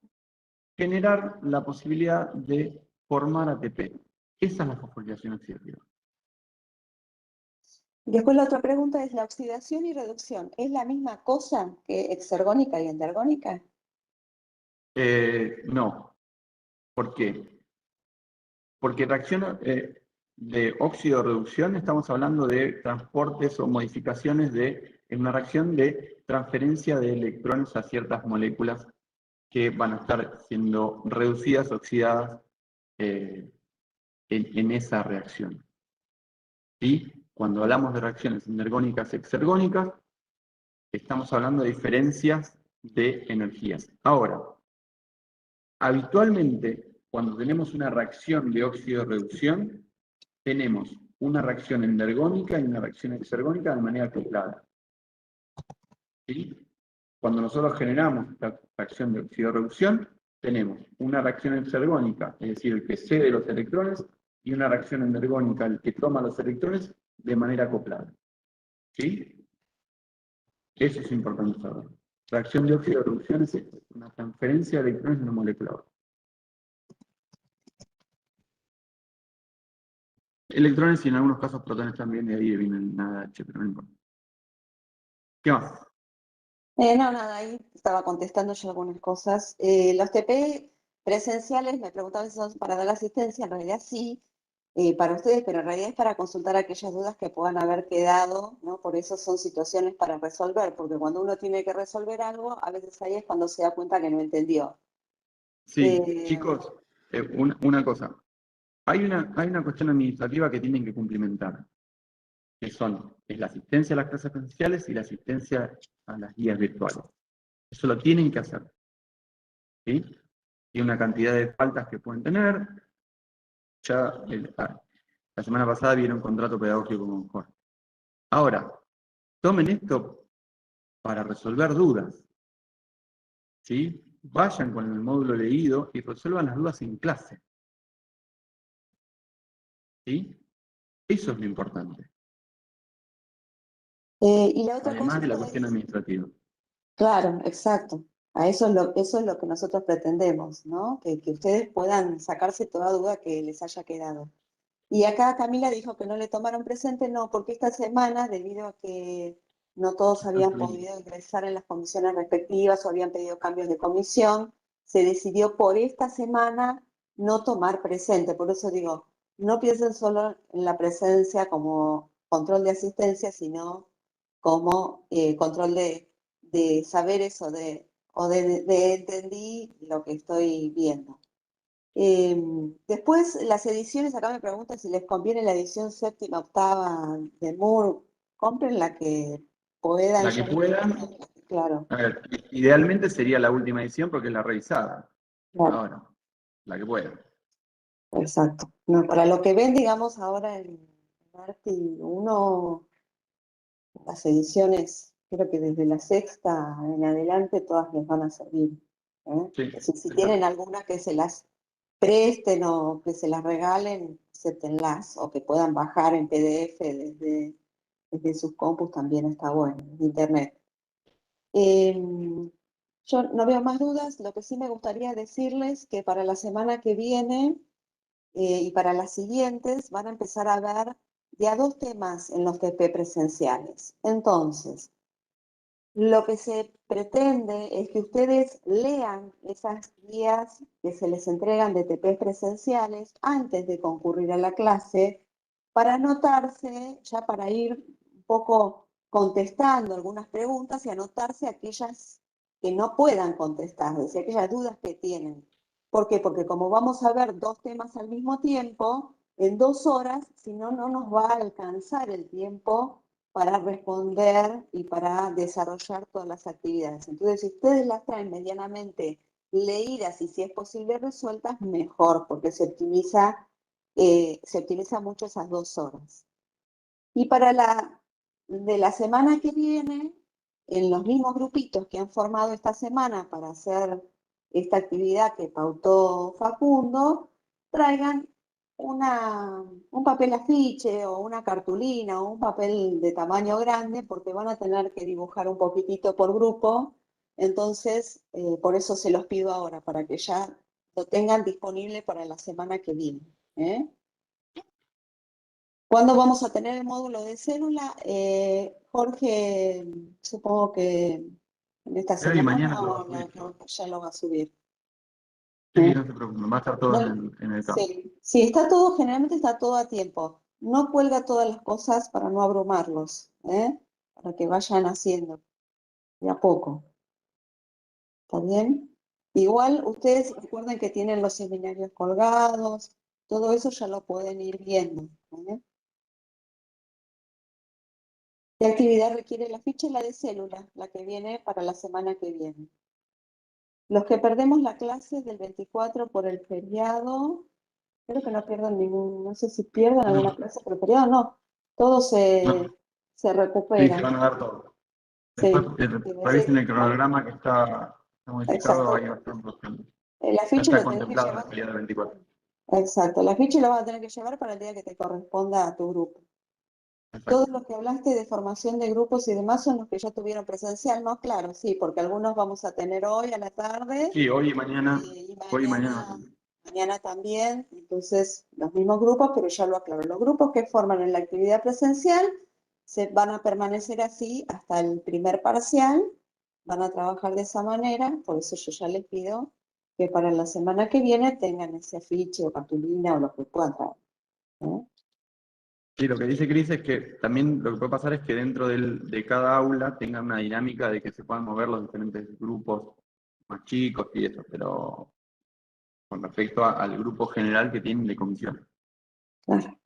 generar la posibilidad de formar ATP. Esa es la fosforilación oxidativa. Después la otra pregunta es, ¿la oxidación y reducción es la misma cosa que exergónica y endergónica? No. ¿Por qué? Porque reacción de óxido-reducción estamos hablando de transportes o modificaciones en una reacción de transferencia de electrones a ciertas moléculas que van a estar siendo reducidas, oxidadas en esa reacción. ¿Sí? Cuando hablamos de reacciones endergónicas exergónicas, estamos hablando de diferencias de energías. Ahora, habitualmente, cuando tenemos una reacción de óxido-reducción, tenemos una reacción endergónica y una reacción exergónica de manera acoplada. ¿Sí? Cuando nosotros generamos la reacción de oxidorreducción, tenemos una reacción exergónica, es decir, el que cede los electrones, y una reacción endergónica, el que toma los electrones de manera acoplada. ¿Sí? Eso es importante saber. Reacción de oxidorreducción es una transferencia de electrones de una molécula a otra. Electrones y en algunos casos protones también, de ahí vienen nada H, pero no importa. ¿Qué más? No, nada, ahí estaba contestando yo algunas cosas. Los TP presenciales, me preguntaban si son para dar la asistencia, en realidad sí, para ustedes, pero en realidad es para consultar aquellas dudas que puedan haber quedado, ¿no? Por eso son situaciones para resolver, porque cuando uno tiene que resolver algo, a veces ahí es cuando se da cuenta que no entendió. Sí, chicos, una cosa. Hay una cuestión administrativa que tienen que cumplimentar, que es la asistencia a las clases presenciales y la asistencia a las guías virtuales. Eso lo tienen que hacer. ¿Sí? Y una cantidad de faltas que pueden tener. Ya la semana pasada vieron contrato pedagógico con Jorge. Ahora, tomen esto para resolver dudas. ¿Sí? Vayan con el módulo leído y resuelvan las dudas en clase. ¿Sí? Eso es lo importante. Y la otra Además de la consulta cuestión es, administrativa. claro, exacto. Eso es lo que nosotros pretendemos, ¿no? Que ustedes puedan sacarse toda duda que les haya quedado. Y acá Camila dijo que no le tomaron presente, no, porque esta semana, debido a que no todos habían podido ingresar en las comisiones respectivas o habían pedido cambios de comisión, se decidió por esta semana no tomar presente. Por eso digo, no piensen solo en la presencia como control de asistencia, sino como control de saberes o de entendí lo que estoy viendo. Después, las ediciones, acá me preguntan si les conviene la edición séptima, octava de Moore. Compren la que puedan. La que puedan, Claro, a ver, idealmente sería la última edición porque es la revisada. claro, Ahora, la que puedan. exacto. No, para lo que ven, digamos, ahora en Arti 1, las ediciones, creo que desde la sexta en adelante, todas les van a servir. ¿Eh? Sí, Si tienen exacto. alguna que se las presten o que se las regalen, acéptenlas, o que puedan bajar en PDF desde sus compus también está bueno, de internet. Yo no veo más dudas, lo que sí me gustaría decirles que para la semana que viene y para las siguientes van a empezar a ver de a dos temas en los TP presenciales. Entonces, lo que se pretende es que ustedes lean esas guías que se les entregan de TP presenciales antes de concurrir a la clase para anotarse, ya para ir un poco contestando algunas preguntas y anotarse aquellas que no puedan contestar, es decir, aquellas dudas que tienen. ¿Por qué? Porque como vamos a ver dos temas al mismo tiempo, en 2 horas, si no, no nos va a alcanzar el tiempo para responder y para desarrollar todas las actividades. Entonces, si ustedes las traen medianamente leídas y si es posible resueltas, mejor, porque se optimiza mucho esas 2 horas. Y para de la semana que viene, en los mismos grupitos que han formado esta semana para hacer esta actividad que pautó Facundo, traigan un papel afiche o una cartulina o un papel de tamaño grande porque van a tener que dibujar un poquitito por grupo. Entonces, por eso se los pido ahora, para que ya lo tengan disponible para la semana que viene. ¿Eh? ¿Cuándo vamos a tener el módulo de célula? Jorge, supongo que en esta Hoy y semana mañana lo va a o subir. ya lo va a subir. Sí, ¿Eh? no se preocupen, va a estar todo No, en el campo. sí, sí, generalmente está todo a tiempo. No cuelga todas las cosas para no abrumarlos, ¿eh? Para que vayan haciendo de a poco. ¿Está bien? Igual ustedes recuerden que tienen los seminarios colgados, todo eso ya lo pueden ir viendo. ¿Eh? ¿Qué actividad requiere la ficha? La de célula, la que viene para la semana que viene. Los que perdemos la clase del 24 por el feriado, creo que no pierdan no sé si pierdan alguna No, clase por el feriado, no. Todo no. se Sí, se recupera. van a dar todo. Después Sí, quiere revisen decir, el cronograma que está modificado, ahí exacto. va a estar bloqueando. El Ya afiche está lo tenés que contemplado en el llevar. feriado del 24. Exacto, el afiche lo vas a tener que llevar para el día que te corresponda a tu grupo. Todos Exacto. los que hablaste de formación de grupos y demás son los que ya tuvieron presencial, ¿no? Claro, sí, porque algunos vamos a tener hoy a la tarde Sí, y hoy y mañana. mañana también. Entonces, los mismos grupos, pero ya lo aclaro. Los grupos que forman en la actividad presencial se van a permanecer así hasta el primer parcial, van a trabajar de esa manera, por eso yo ya les pido que para la semana que viene tengan ese afiche o cartulina o lo que puedan traer. Sí, lo que dice Cris es que también lo que puede pasar es que dentro de cada aula tengan una dinámica de que se puedan mover los diferentes grupos más chicos y eso, pero con respecto al grupo general que tienen de comisión. Claro.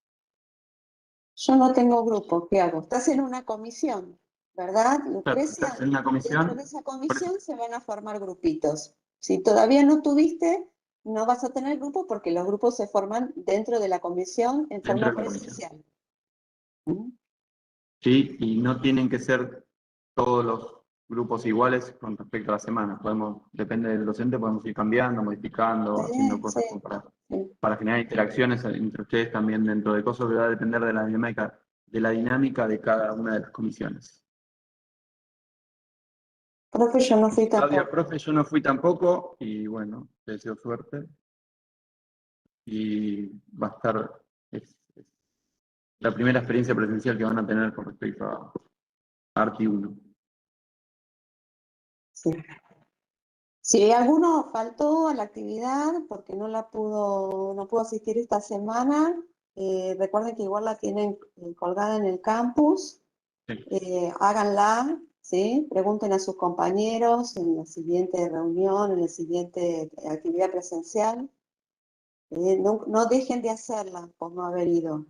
Yo no tengo grupo, ¿qué hago? Estás en una comisión, ¿verdad, Lucrecia? Estás en una comisión. Dentro de esa comisión se van a formar grupitos. Si todavía no tuviste, no vas a tener grupo porque los grupos se forman dentro de la comisión en Dentro forma de la comisión. presencial. ¿Mm? Sí, y no tienen que ser todos los grupos iguales con respecto a la semana. Depende del docente, podemos ir cambiando, modificando, haciendo cosas como para generar interacciones entre ustedes también dentro de cosas que va a depender de la dinámica de cada una de las comisiones. Profe, yo no fui Claudia, tampoco. profe, yo no fui tampoco y bueno, te deseo suerte. Y va a estar, es la primera experiencia presencial que van a tener con respecto a Arti 1. Sí. Si alguno faltó a la actividad porque no pudo asistir esta semana, recuerden que igual la tienen colgada en el campus. Sí. Háganla, ¿sí? Pregunten a sus compañeros en la siguiente reunión, en la siguiente actividad presencial. No dejen de hacerla por no haber ido,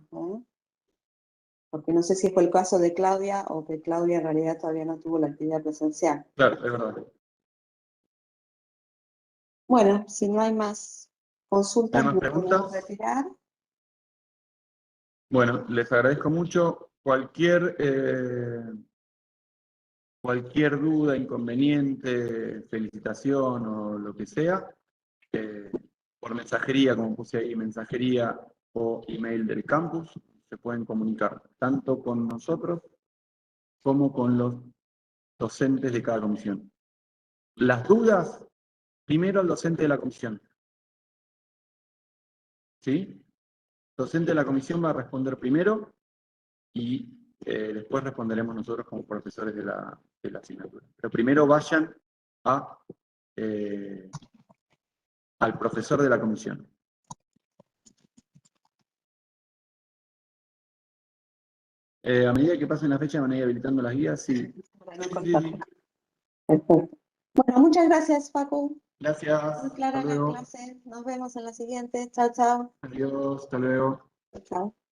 porque no sé si fue el caso de Claudia o que Claudia en realidad todavía no tuvo la actividad presencial. Claro, es verdad. Bueno, si no hay más consultas, ¿Hay más nos preguntas? podemos retirar. Bueno, les agradezco mucho. Cualquier duda, inconveniente, felicitación o lo que sea, por mensajería, como puse ahí, mensajería o email del campus, se pueden comunicar tanto con nosotros como con los docentes de cada comisión. Las dudas, primero al docente de la comisión. ¿Sí? El docente de la comisión va a responder primero y después responderemos nosotros como profesores de la asignatura. Pero primero vayan al profesor de la comisión. A medida que pasen la fecha van a ir habilitando las guías, sí. Perfecto. Bueno, muchas gracias, Facu. Gracias. Muy clara Hasta la luego. clase. Nos vemos en la siguiente. Chao, chao. Adiós. Hasta luego. Chao.